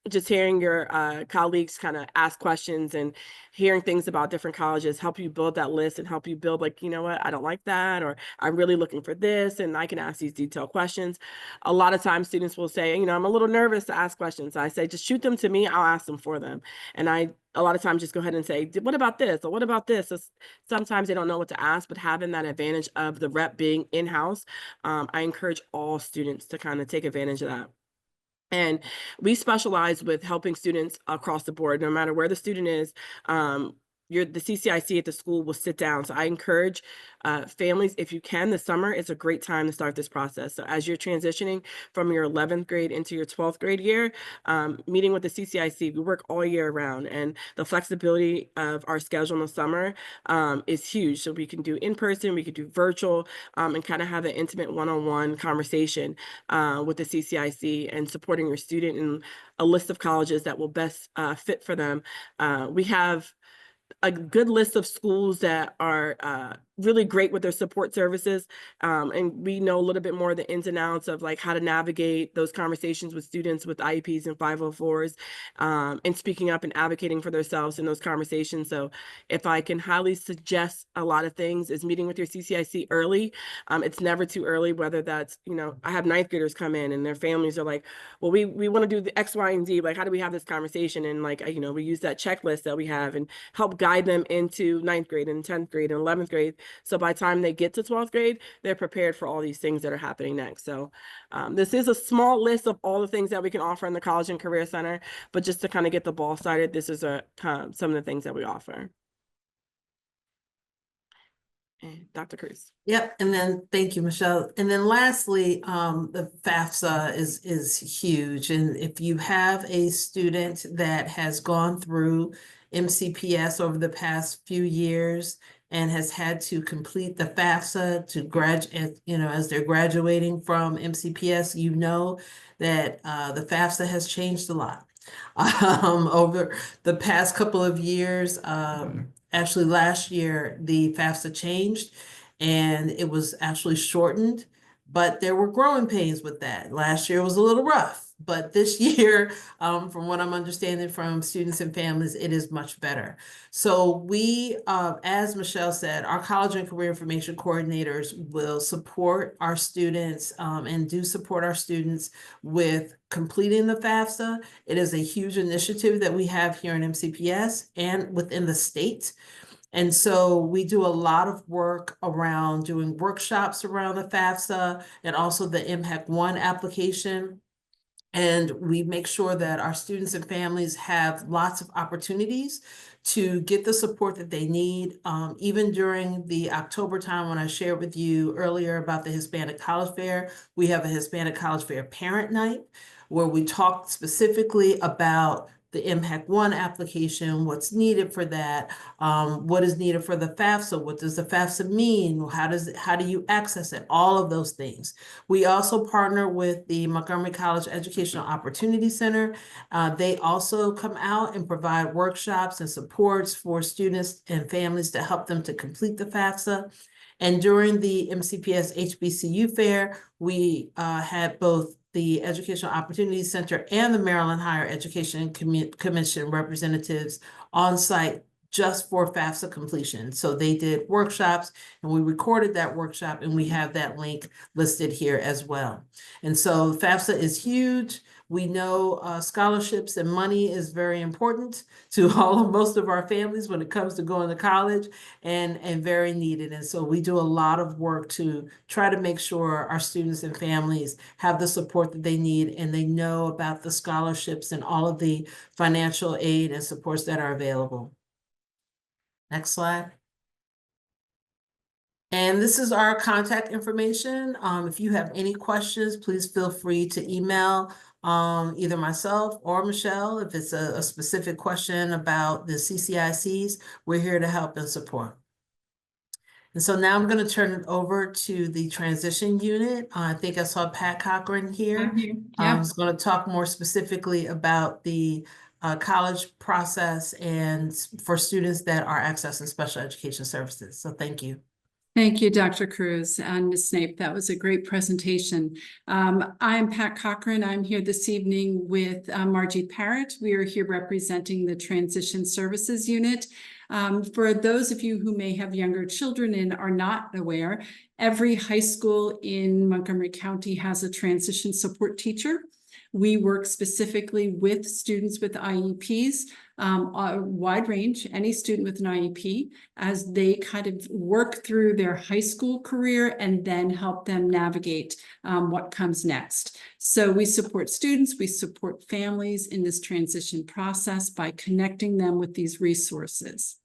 Just hearing your colleagues kind of ask questions and hearing things about different colleges help you build that list and help you build like, you know what, I don't like that, or I'm really looking for this, and I can ask these detailed questions. A lot of times students will say, I'm a little nervous to ask questions. I say, just shoot them to me, I'll ask them for them. And I, a lot of times, just go ahead and say, what about this? Or what about this? So sometimes they don't know what to ask, but having that advantage of the rep being in-house, I encourage all students to kind of take advantage of that. And we specialize with helping students across the board, no matter where the student is. The CCIC at the school will sit down. So I encourage families, if you can, the summer is a great time to start this process. So as you're transitioning from your 11th grade into your 12th grade year, meeting with the CCIC, we work all year round, and the flexibility of our schedule in the summer is huge. So we can do in-person, we could do virtual, and kind of have an intimate one-on-one conversation with the CCIC and supporting your student in a list of colleges that will best fit for them. We have a good list of schools that are really great with their support services. And we know a little bit more of the ins and outs of like how to navigate those conversations with students with IEPs and 504s, and speaking up and advocating for themselves in those conversations. So if I can highly suggest a lot of things is meeting with your CCIC early. It's never too early, whether that's, you know, I have ninth graders come in and their families are like, well, we want to do the X, Y, and Z. Like, how do we have this conversation? And like, you know, we use that checklist that we have and help guide them into ninth grade and 10th grade and 11th grade. So by the time they get to 12th grade, they're prepared for all these things that are happening next. So this is a small list of all the things that we can offer in the College and Career Center, but just to kind of get the ball started, this is some of the things that we offer. And Dr. Cruz. Yep, and then thank you, Michelle. And then lastly, the FAFSA is huge. And if you have a student that has gone through MCPS over the past few years and has had to complete the FAFSA to graduate, you know, as they're graduating from MCPS, you know that the FAFSA has changed a lot over the past couple of years. Actually, last year, the FAFSA changed and it was actually shortened, but there were growing pains with that. Last year was a little rough, but this year, from what I'm understanding from students and families, it is much better. So we, as Michelle said, our College and Career Information Coordinators will support our students and do support our students with completing the FAFSA. It is a huge initiative that we have here in MCPS and within the state. And so we do a lot of work around doing workshops around the FAFSA and also the MHEC 1 application. And we make sure that our students and families have lots of opportunities to get the support that they need. Even during the October time when I shared with you earlier about the Hispanic College Fair, we have a Hispanic College Fair Parent Night where we talk specifically about the MHEC 1 application, what's needed for that, what is needed for the FAFSA, what does the FAFSA mean, how do you access it, all of those things. We also partner with the Montgomery College Educational Opportunity Center. They also come out and provide workshops and supports for students and families to help them to complete the FAFSA. And during the MCPS HBCU Fair, we had both the Educational Opportunity Center and the Maryland Higher Education Commission representatives on site just for FAFSA completion. So they did workshops and we recorded that workshop and we have that link listed here as well. And so FAFSA is huge. We know scholarships and money is very important to most of our families when it comes to going to college and very needed. And so we do a lot of work to try to make sure our students and families have the support that they need and they know about the scholarships and all of the financial aid and supports that are available. Next slide. And this is our contact information. If you have any questions, please feel free to email either myself or Michelle. If it's a specific question about the CCICs, we're here to help and support. And so now I'm going to turn it over to the transition unit. I think I saw Pat Cochran here. Yeah. Who's going to talk more specifically about the college process and for students that are accessing special education services. So thank you. Thank you, Dr. Cruz and Ms. Snape. That was a great presentation. I'm Pat Cochran. I'm here this evening with Margie Parrott. We are here representing the Transition Services Unit. For those of you who may have younger children and are not aware, every high school in Montgomery County has a transition support teacher. We work specifically with students with IEPs, a wide range, any student with an IEP, as they kind of work through their high school career and then help them navigate what comes next. So we support students, we support families in this transition process by connecting them with these resources.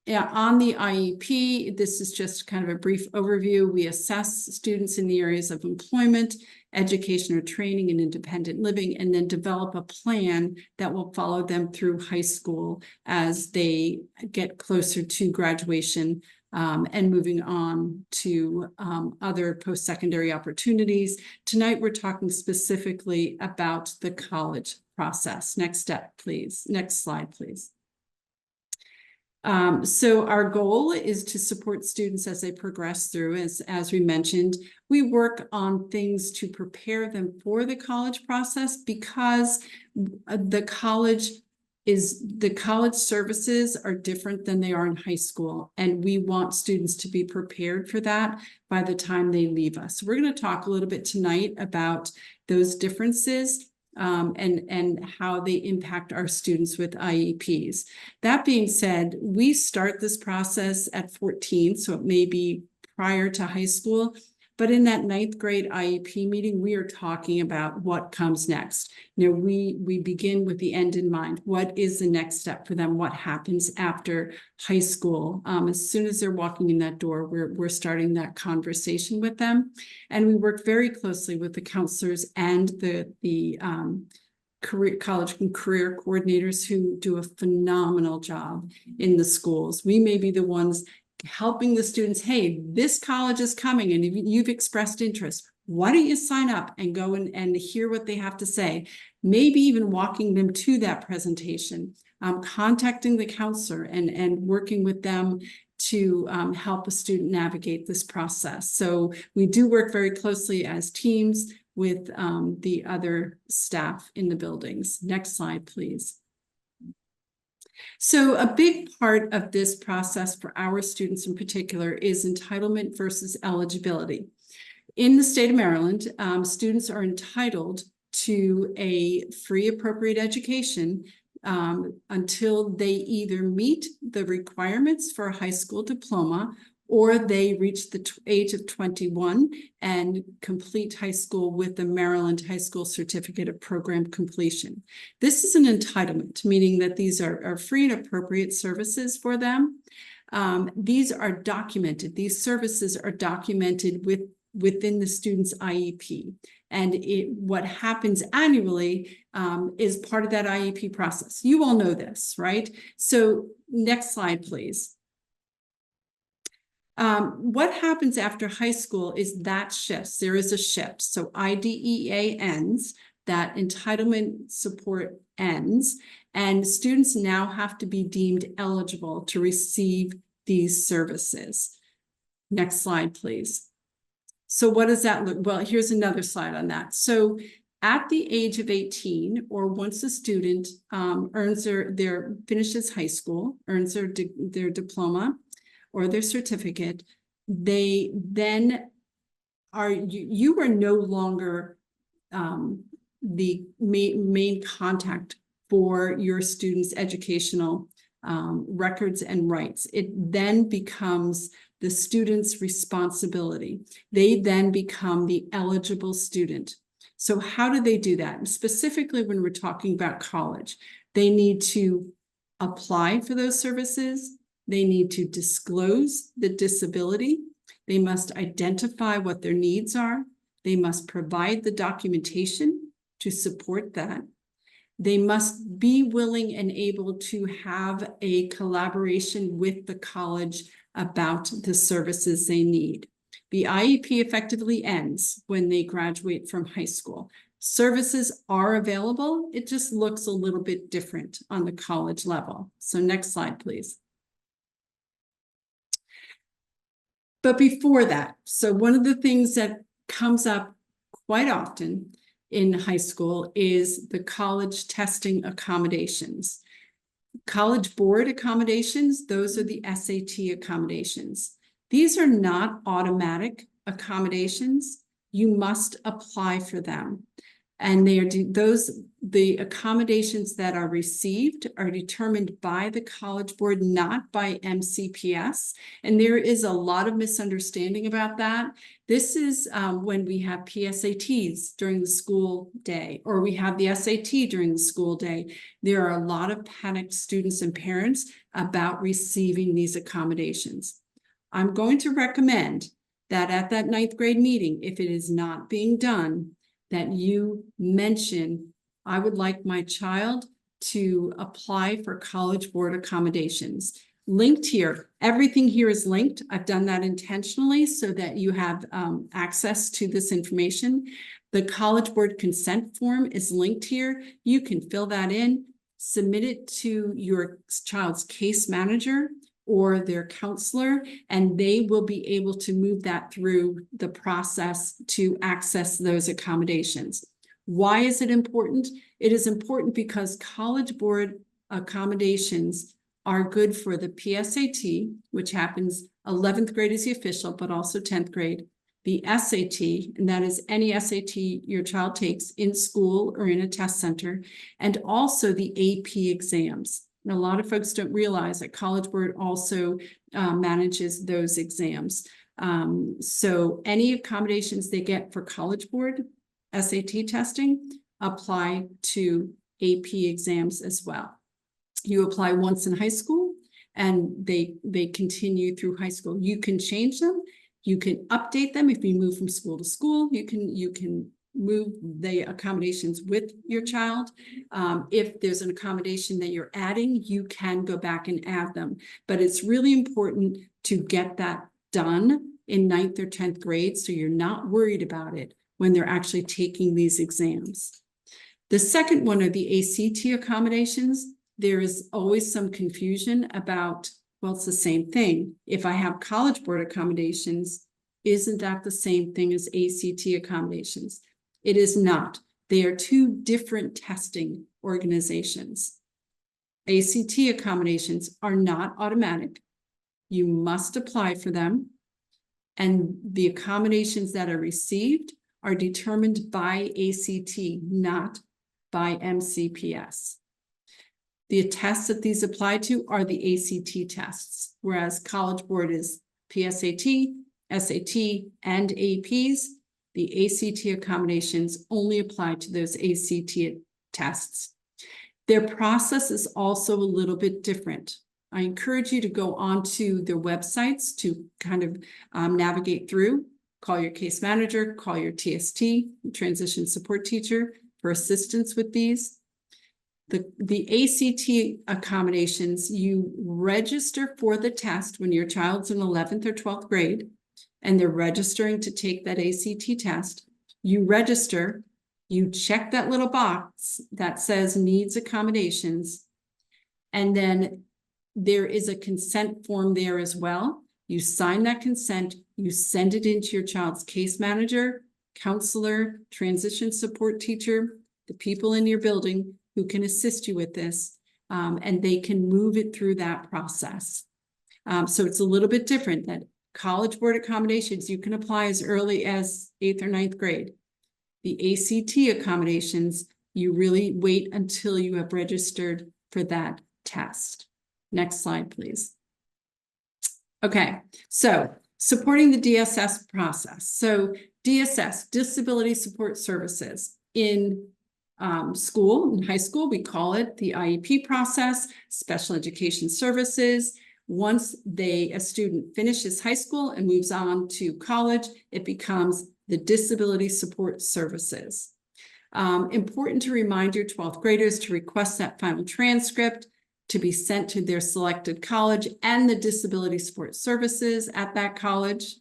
Yeah, on the IEP, this is just kind of a brief overview. We assess students in the areas of employment, education or training, and independent living, and then develop a plan that will follow them through high school as they get closer to graduation and moving on to other post-secondary opportunities. Tonight, we're talking specifically about the college process. Next step, please. Next slide, please. So our goal is to support students as they progress through. As we mentioned, we work on things to prepare them for the college process, because the college services are different than they are in high school. And we want students to be prepared for that by the time they leave us. So we're going to talk a little bit tonight about those differences. And how they impact our students with IEPs. That being said, we start this process at 14, so it may be prior to high school, but in that 9th grade IEP meeting, we are talking about what comes next. You know, we begin with the end in mind. What is the next step for them? What happens after high school? As soon as they're walking in that door, we're starting that conversation with them. And we work very closely with the counselors and the college and career coordinators who do a phenomenal job in the schools. We may be the ones helping the students, hey, this college is coming and you've expressed interest. Why don't you sign up and go and hear what they have to say? Maybe even walking them to that presentation, contacting the counselor and working with them to help a student navigate this process. So we do work very closely as teams with the other staff in the buildings. Next slide, please. So a big part of this process for our students in particular is entitlement versus eligibility. In the state of Maryland, students are entitled to a free appropriate education until they either meet the requirements for a high school diploma or they reach the age of 21 and complete high school with the Maryland High School Certificate of Program Completion. This is an entitlement, meaning that these are free and appropriate services for them. These are documented. These services are documented within the student's IEP. And what happens annually is part of that IEP process. You all know this, right? So next slide, please. What happens after high school is that shifts. There is a shift. So IDEA ends, that entitlement support ends, and students now have to be deemed eligible to receive these services. Next slide, please. So what does that look? Well, here's another slide on that. So at the age of 18, or once a student finishes high school, earns their diploma or their certificate, they then you are no longer the main contact for your students' educational records and rights. It then becomes the student's responsibility. They then become the eligible student. So how do they do that? And specifically when we're talking about college, they need to apply for those services. They need to disclose the disability. They must identify what their needs are. They must provide the documentation to support that. They must be willing and able to have a collaboration with the college about the services they need. The IEP effectively ends when they graduate from high school. Services are available. It just looks a little bit different on the college level. So next slide, please. But before that, so one of the things that comes up quite often in high school is the college testing accommodations. College board accommodations, those are the SAT accommodations. These are not automatic accommodations. You must apply for them. And the accommodations that are received are determined by the College Board, not by MCPS. And there is a lot of misunderstanding about that. This is when we have PSATs during the school day, or we have the SAT during the school day. There are a lot of panicked students and parents about receiving these accommodations. I'm going to recommend that at that 9th grade meeting, if it is not being done, that you mention, I would like my child to apply for College Board accommodations. Linked here, everything here is linked. I've done that intentionally so that you have access to this information. The College Board consent form is linked here. You can fill that in. submit it to your child's case manager or their counselor, and they will be able to move that through the process to access those accommodations. Why is it important? It is important because College Board accommodations are good for the PSAT, which happens 11th grade is the official, but also 10th grade. The SAT, and that is any SAT your child takes in school or in a test center, and also the AP exams. And a lot of folks don't realize that College Board also manages those exams. So any accommodations they get for College Board SAT testing apply to AP exams as well. You apply once in high school and they continue through high school. You can change them. You can update them if you move from school to school. You can move the accommodations with your child. If there's an accommodation that you're adding, you can go back and add them. But it's really important to get that done in 9th or 10th grade so you're not worried about it when they're actually taking these exams. The second one are the ACT accommodations. There is always some confusion about, well, it's the same thing. If I have College Board accommodations, isn't that the same thing as ACT accommodations? It is not. They are two different testing organizations. ACT accommodations are not automatic. You must apply for them. And the accommodations that are received are determined by ACT, not by MCPS. The tests that these apply to are the ACT tests, whereas College Board is PSAT, SAT, and APs. The ACT accommodations only apply to those ACT tests. Their process is also a little bit different. I encourage you to go onto their websites to kind of navigate through. Call your case manager, call your TST, transition support teacher, for assistance with these. The ACT accommodations, you register for the test when your child's in 11th or 12th grade, and they're registering to take that ACT test. You register, you check that little box that says needs accommodations, and then there is a consent form there as well. You sign that consent, you send it into your child's case manager, counselor, transition support teacher, the people in your building who can assist you with this, and they can move it through that process. So it's a little bit different. That College Board accommodations, you can apply as early as 8th or 9th grade. The ACT accommodations, you really wait until you have registered for that test. Next slide, please. Okay, so supporting the DSS process. So DSS, Disability Support Services. In school, in high school, we call it the IEP process, Special Education Services. Once a student finishes high school and moves on to college, it becomes the Disability Support Services. Important to remind your 12th graders to request that final transcript to be sent to their selected college and the Disability Support Services at that college.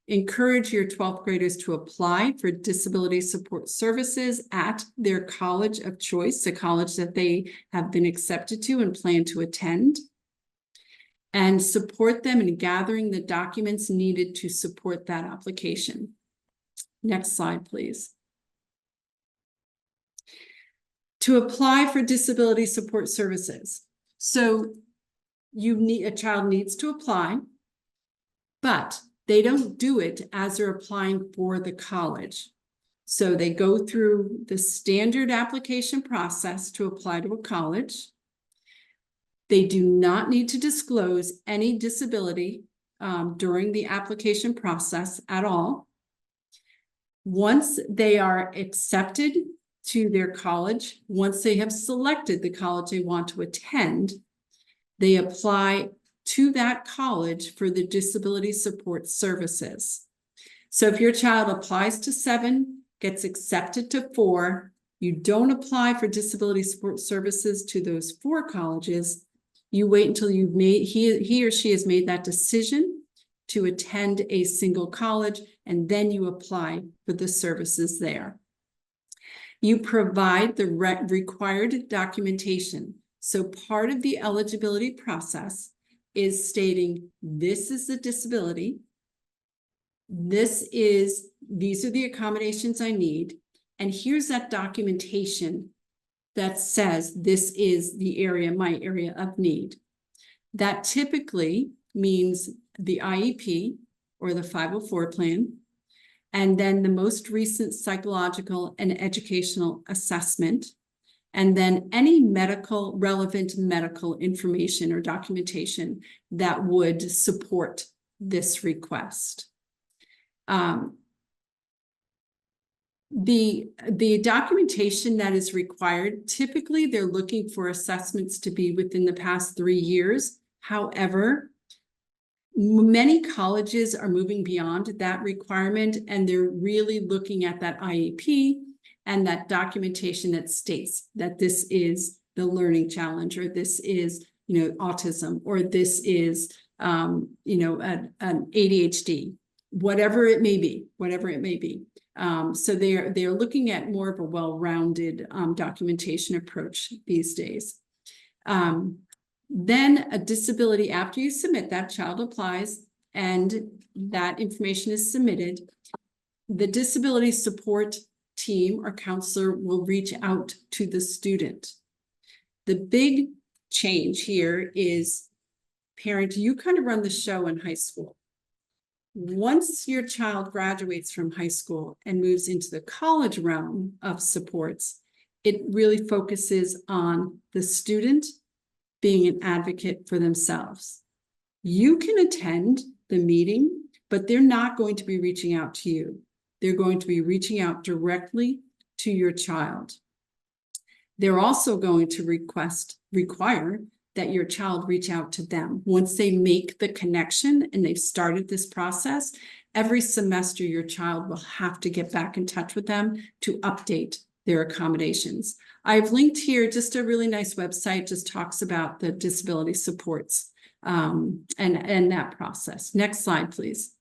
Encourage your 12th graders to apply for Disability Support Services at their college of choice, the college that they have been accepted to and plan to attend. And support them in gathering the documents needed to support that application. Next slide, please. To apply for Disability Support Services. So a child needs to apply, but they don't do it as they're applying for the college. So they go through the standard application process to apply to a college. They do not need to disclose any disability during the application process at all. Once they are accepted to their college, once they have selected the college they want to attend, they apply to that college for the Disability Support Services. So if your child applies to 7, gets accepted to 4, you don't apply for Disability Support Services to those 4 colleges. You wait until you've made, he or she has made that decision to attend a single college, and then you apply for the services there. You provide the required documentation. So part of the eligibility process is stating, this is the disability. These are the accommodations I need. And here's that documentation that says this is the area, my area of need. That typically means the IEP or the 504 plan, and then the most recent psychological and educational assessment, and then any relevant medical information or documentation that would support this request. The documentation that is required, typically they're looking for assessments to be within the past 3 years. However, many colleges are moving beyond that requirement, and they're really looking at that IEP and that documentation that states that this is the learning challenge, or this is, autism, or this is, an ADHD, whatever it may be. So they're looking at more of a well-rounded documentation approach these days. Then a disability, after you submit that, child applies and that information is submitted, the disability support team or counselor will reach out to the student. The big change here is, parent, you kind of run the show in high school. Once your child graduates from high school and moves into the college realm of supports, it really focuses on the student being an advocate for themselves. You can attend the meeting, but they're not going to be reaching out to you. They're going to be reaching out directly to your child. They're also going to require that your child reach out to them. Once they make the connection and they've started this process, every semester your child will have to get back in touch with them to update their accommodations. I've linked here just a really nice website, just talks about the disability supports and that process. Next slide, please.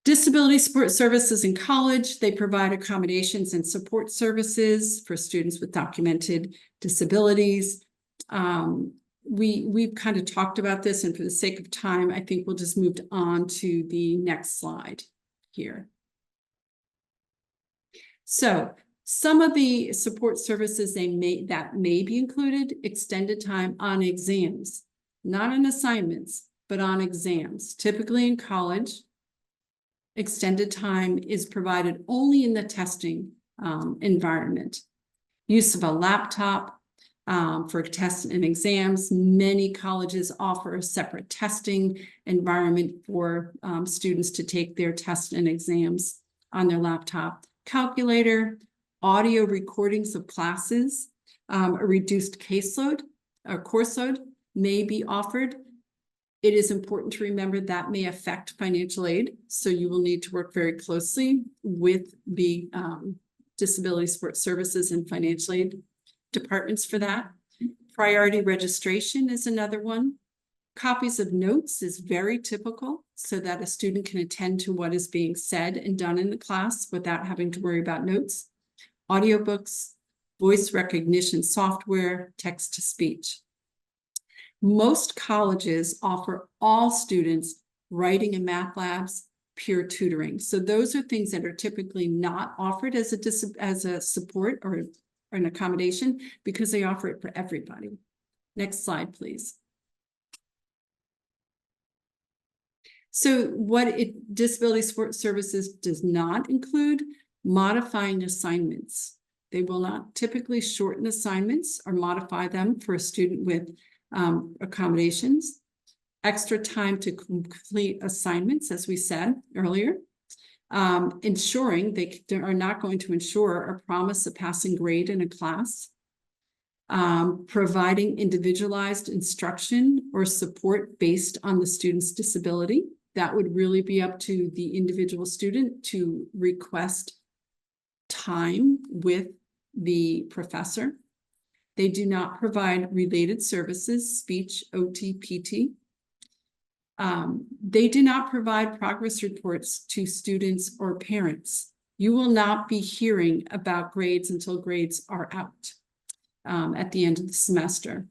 Disability support services in college, they provide accommodations and support services for students with documented disabilities. We've kind of talked about this, and for the sake of time, I think we'll just move on to the next slide here. So some of the support services that may be included: extended time on exams, not on assignments, but on exams. Typically in college, extended time is provided only in the testing environment. Use of a laptop for tests and exams. Many colleges offer a separate testing environment for students to take their tests and exams on their laptop. Calculator, audio recordings of classes, a reduced caseload or course load may be offered. It is important to remember that may affect financial aid, so you will need to work very closely with the disability support services and financial aid departments for that. Priority registration is another one. Copies of notes is very typical, so that a student can attend to what is being said and done in the class without having to worry about notes. Audiobooks, voice recognition software, text-to-speech. Most colleges offer all students writing and math labs, peer tutoring. So those are things that are typically not offered as a support or an accommodation, because they offer it for everybody. Next slide, please. So what disability support services does not include: modifying assignments. They will not typically shorten assignments or modify them for a student with accommodations. Extra time to complete assignments, as we said earlier. Ensuring they are not going to ensure or promise a passing grade in a class. Providing individualized instruction or support based on the student's disability. That would really be up to the individual student to request time with the professor. They do not provide related services, speech, OT, PT. They do not provide progress reports to students or parents. You will not be hearing about grades until grades are out at the end of the semester.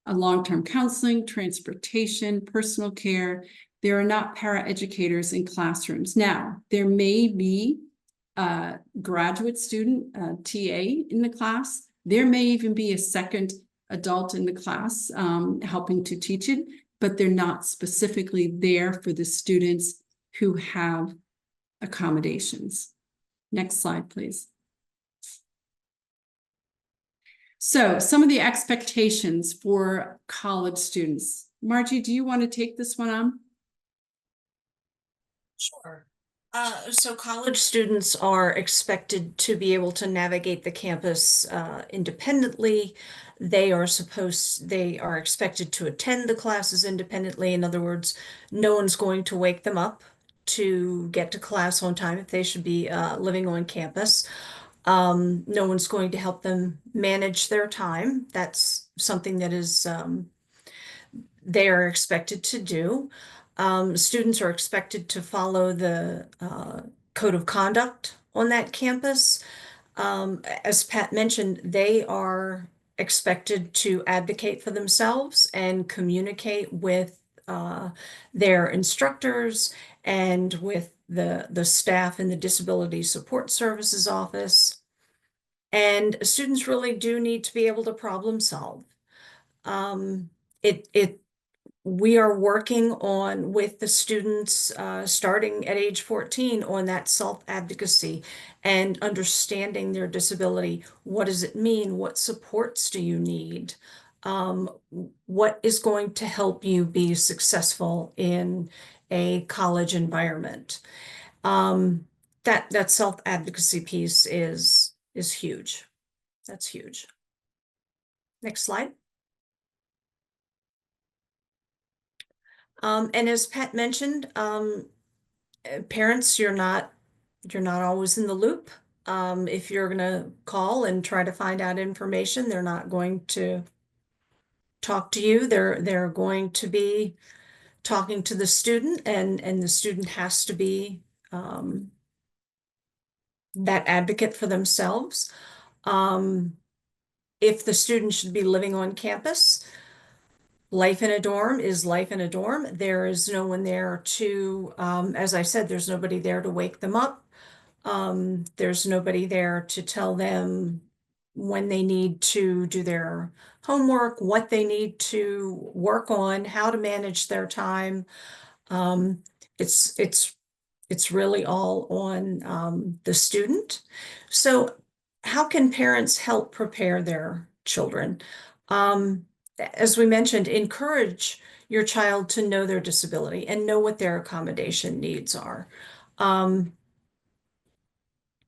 Long-term counseling, transportation, personal care. There are not paraeducators in classrooms. Now, there may be a graduate student, TA in the class. There may even be a second adult in the class helping to teach it, but they're not specifically there for the students who have accommodations. Next slide, please. So some of the expectations for college students. Margie, do you want to take this one on? Sure. So college students are expected to be able to navigate the campus independently. They are expected to attend the classes independently. In other words, no one's going to wake them up to get to class on time if they should be living on campus. No one's going to help them manage their time. That's something that is they are expected to do. Students are expected to follow the code of conduct on that campus. As Pat mentioned, they are expected to advocate for themselves and communicate with their instructors and with the staff in the Disability Support Services office. And students really do need to be able to problem solve. We are working on with the students starting at age 14 on that self-advocacy and understanding their disability. What does it mean? What supports do you need? What is going to help you be successful in a college environment? That self-advocacy piece is huge. That's huge. Next slide. And as Pat mentioned, parents, you're not always in the loop. If you're gonna call and try to find out information, they're not going to talk to you. They're going to be talking to the student, and the student has to be that advocate for themselves. If the student should be living on campus, life in a dorm is life in a dorm. There is no one there to, as I said, there's nobody there to wake them up. There's nobody there to tell them when they need to do their homework, what they need to work on, how to manage their time. It's really all on the student. So how can parents help prepare their children? As we mentioned, encourage your child to know their disability and know what their accommodation needs are.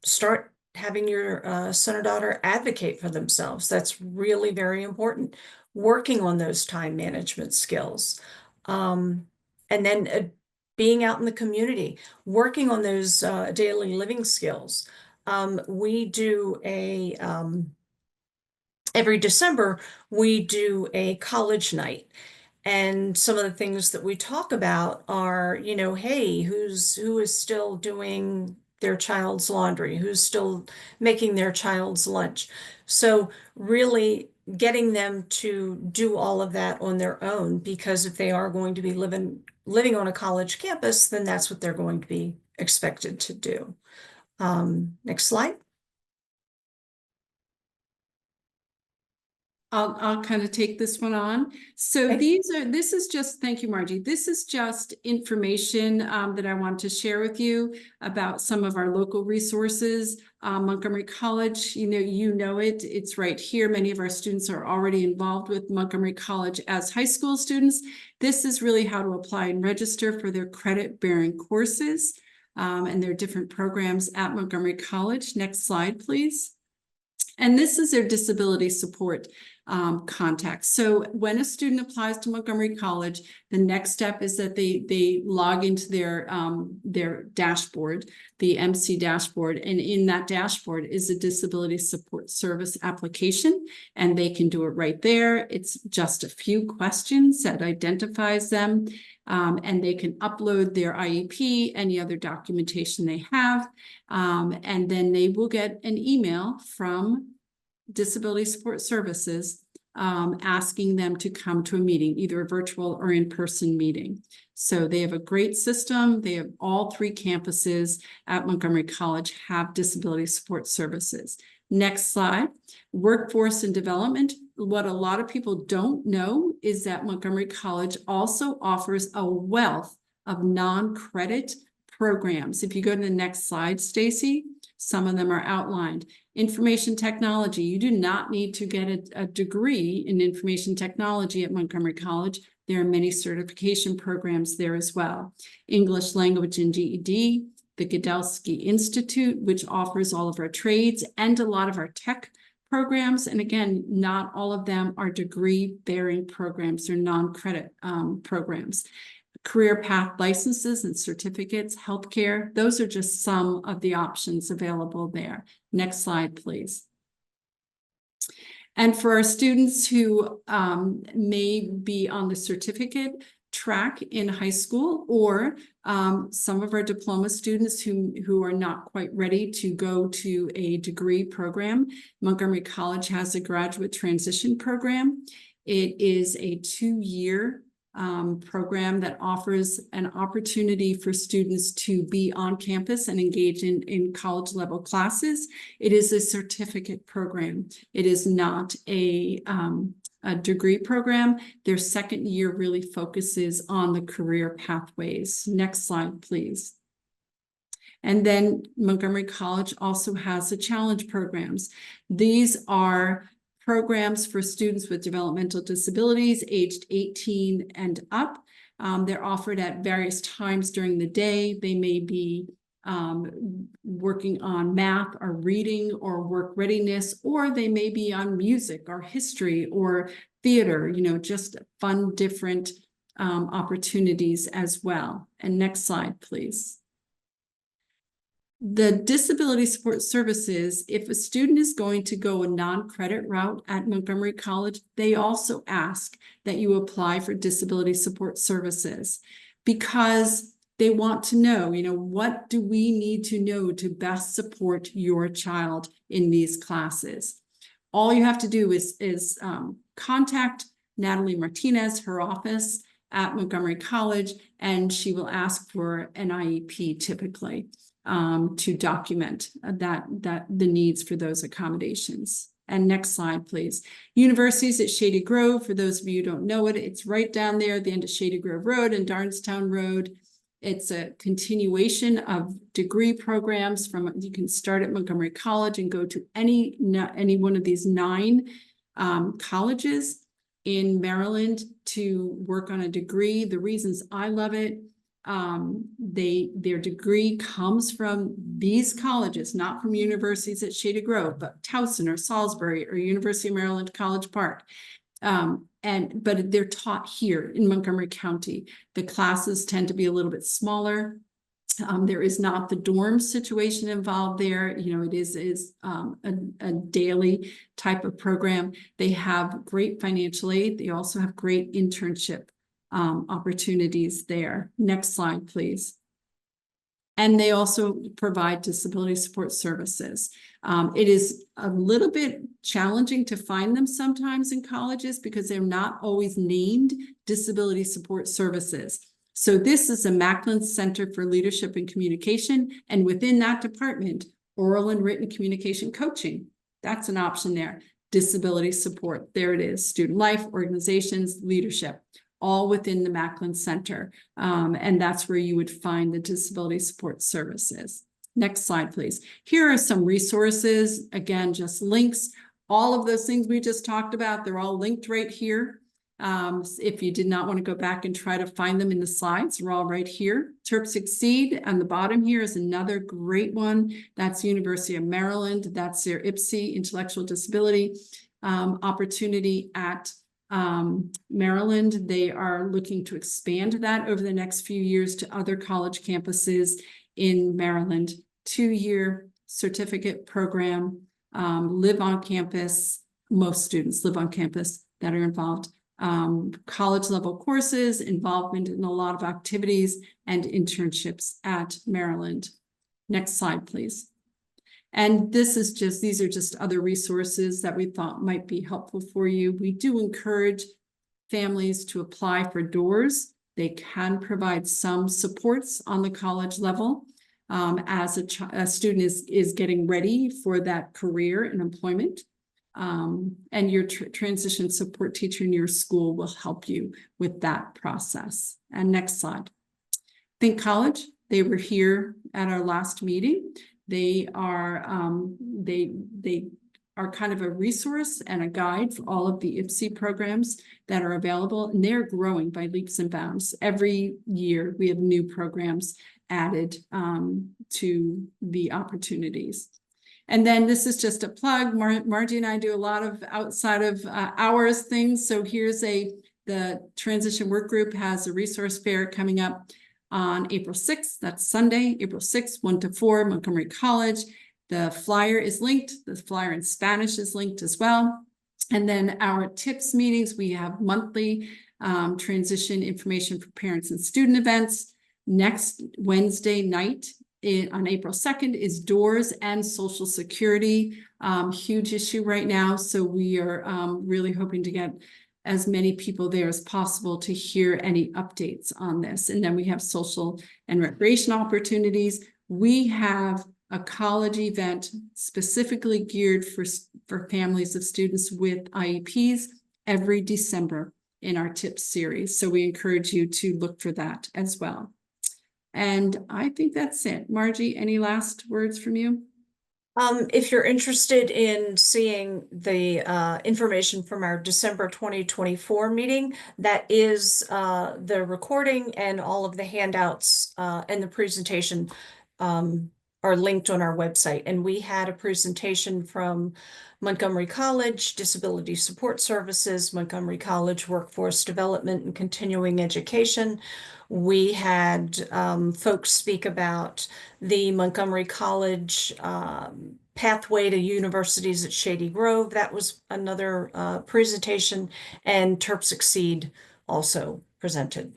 Start having your son or daughter advocate for themselves. That's really very important. Working on those time management skills. And then being out in the community, working on those daily living skills. We do every December, we do a college night. And some of the things that we talk about are, you know, hey, who is still doing their child's laundry? Who's still making their child's lunch? So really getting them to do all of that on their own, because if they are going to be living on a college campus, then that's what they're going to be expected to do. Next slide. I'll kind of take this one on. So Okay. this is just, thank you, Margie. This is just information that I want to share with you about some of our local resources. Montgomery College, you know it, it's right here. Many of our students are already involved with Montgomery College as high school students. This is really how to apply and register for their credit-bearing courses and their different programs at Montgomery College. Next slide, please. And this is their disability support contacts. So when a student applies to Montgomery College, the next step is that they log into their dashboard, the MC dashboard, and in that dashboard is a disability support service application, and they can do it right there. It's just a few questions that identifies them, and they can upload their IEP, any other documentation they have, and then they will get an email from Disability Support Services asking them to come to a meeting, either a virtual or in-person meeting. So they have a great system. They have all 3 campuses at Montgomery College have disability support services. Next slide, workforce and development. What a lot of people don't know is that Montgomery College also offers a wealth of non-credit programs. If you go to the next slide, Stacy, some of them are outlined. Information technology, you do not need to get a degree in information technology at Montgomery College. There are many certification programs there as well. English language and GED, the Godelsky Institute, which offers all of our trades and a lot of our tech programs. And again, not all of them are degree-bearing programs or non-credit programs. Career path licenses and certificates, healthcare, those are just some of the options available there. Next slide, please. And for our students who may be on the certificate track in high school, or some of our diploma students who are not quite ready to go to a degree program, Montgomery College has a graduate transition program. It is a 2-year program that offers an opportunity for students to be on campus and engage in college level classes. It is a certificate program. It is not a degree program. Their 2nd year really focuses on the career pathways. Next slide, please. And then Montgomery College also has the challenge programs. These are programs for students with developmental disabilities aged 18 and up. They're offered at various times during the day. They may be working on math or reading or work readiness, or they may be on music or history or theater, just fun, different opportunities as well. And next slide, please. The disability support services, if a student is going to go a non-credit route at Montgomery College, they also ask that you apply for disability support services because they want to know, what do we need to know to best support your child in these classes? All you have to do is contact Natalie Martinez, her office at Montgomery College, and she will ask for an IEP typically. To document the needs for those accommodations. And next slide, please. Universities at Shady Grove, for those of you who don't know it, it's right down there at the end of Shady Grove Road and Darnestown Road. It's a continuation of degree programs you can start at Montgomery College and go to any one of these 9 colleges in Maryland to work on a degree. The reasons I love it, their degree comes from these colleges, not from universities at Shady Grove, but Towson or Salisbury or University of Maryland College Park. But they're taught here in Montgomery County. The classes tend to be a little bit smaller. There is not the dorm situation involved there. It is a daily type of program. They have great financial aid. They also have great internship opportunities there. Next slide, please. And they also provide disability support services. It is a little bit challenging to find them sometimes in colleges because they're not always named disability support services. So this is a Macklin Center for Leadership and Communication, and within that department, oral and written communication coaching. That's an option there. Disability support, there it is. Student life, organizations, leadership, all within the Macklin Center. And that's where you would find the disability support services. Next slide, please. Here are some resources. Again, just links. All of those things we just talked about, they're all linked right here. If you did not want to go back and try to find them in the slides, they're all right here. TERP Succeed on the bottom here is another great one. That's University of Maryland. That's their IPSI, intellectual disability. opportunity at Maryland. They are looking to expand that over the next few years to other college campuses in Maryland. 2-year certificate program, live on campus. Most students live on campus that are involved. College level courses, involvement in a lot of activities and internships at Maryland. Next slide, please. And these are just other resources that we thought might be helpful for you. We do encourage families to apply for doors. They can provide some supports on the college level as a student is getting ready for that career and employment. And your transition support teacher in your school will help you with that process. And next slide. Think College, they were here at our last meeting. They are kind of a resource and a guide for all of the IPSE programs that are available, and they're growing by leaps and bounds. Every year we have new programs added to the opportunities. And then this is just a plug. Margie and I do a lot of outside of hours things. So here's the transition work group has a resource fair coming up on April 6th. That's Sunday, April 6th, 1 to 4, Montgomery College. The flyer is linked. The flyer in Spanish is linked as well. And then our TIPS meetings, we have monthly transition information for parents and student events. Next Wednesday night on April 2nd is doors and Social Security. Huge issue right now. So we are really hoping to get as many people there as possible to hear any updates on this. And then we have social and recreation opportunities. We have a college event specifically geared for families of students with IEPs every December in our TIPS series. So we encourage you to look for that as well. And I think that's it. Margie, any last words from you? If you're interested in seeing the information from our December 2024 meeting, that is the recording and all of the handouts and the presentation are linked on our website. And we had a presentation from Montgomery College Disability Support Services, Montgomery College Workforce Development and Continuing Education. We had folks speak about the Montgomery College pathway to universities at Shady Grove. That was another presentation, and Terp Succeed also presented.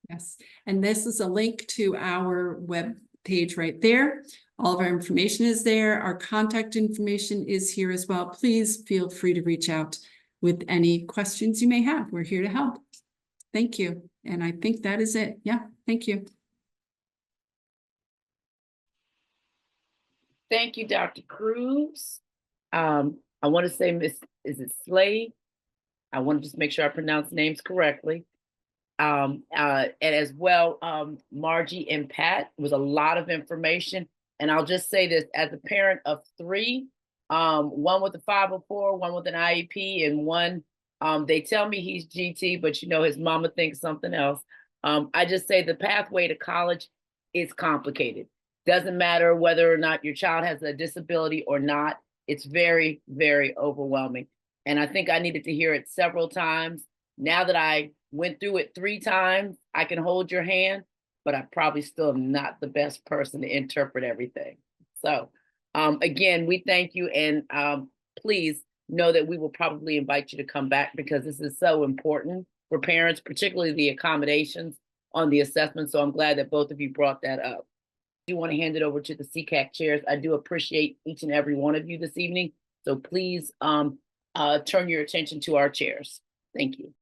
Yes, and this is a link to our web page right there. All of our information is there. Our contact information is here as well. Please feel free to reach out with any questions you may have. We're here to help. Thank you. And I think that is it. Yeah, thank you. Thank you, Dr. Cruz. I want to say, is it Slade? I want to just make sure I pronounce names correctly. And as well, Margie and Pat, was a lot of information. And I'll just say this, as a parent of 3, one with a 504, one with an IEP, and one, they tell me he's GT, but you know, his mama thinks something else. I just say the pathway to college is complicated. Doesn't matter whether or not your child has a disability or not. It's very, very overwhelming. And I think I needed to hear it several times. Now that I went through it 3 times, I can hold your hand, but I probably still am not the best person to interpret everything. So again, we thank you, and please know that we will probably invite you to come back because this is so important for parents, particularly the accommodations on the assessment. So I'm glad that both of you brought that up. I do want to hand it over to the SECAC chairs. I do appreciate each and every one of you this evening. So please turn your attention to our chairs. Thank you.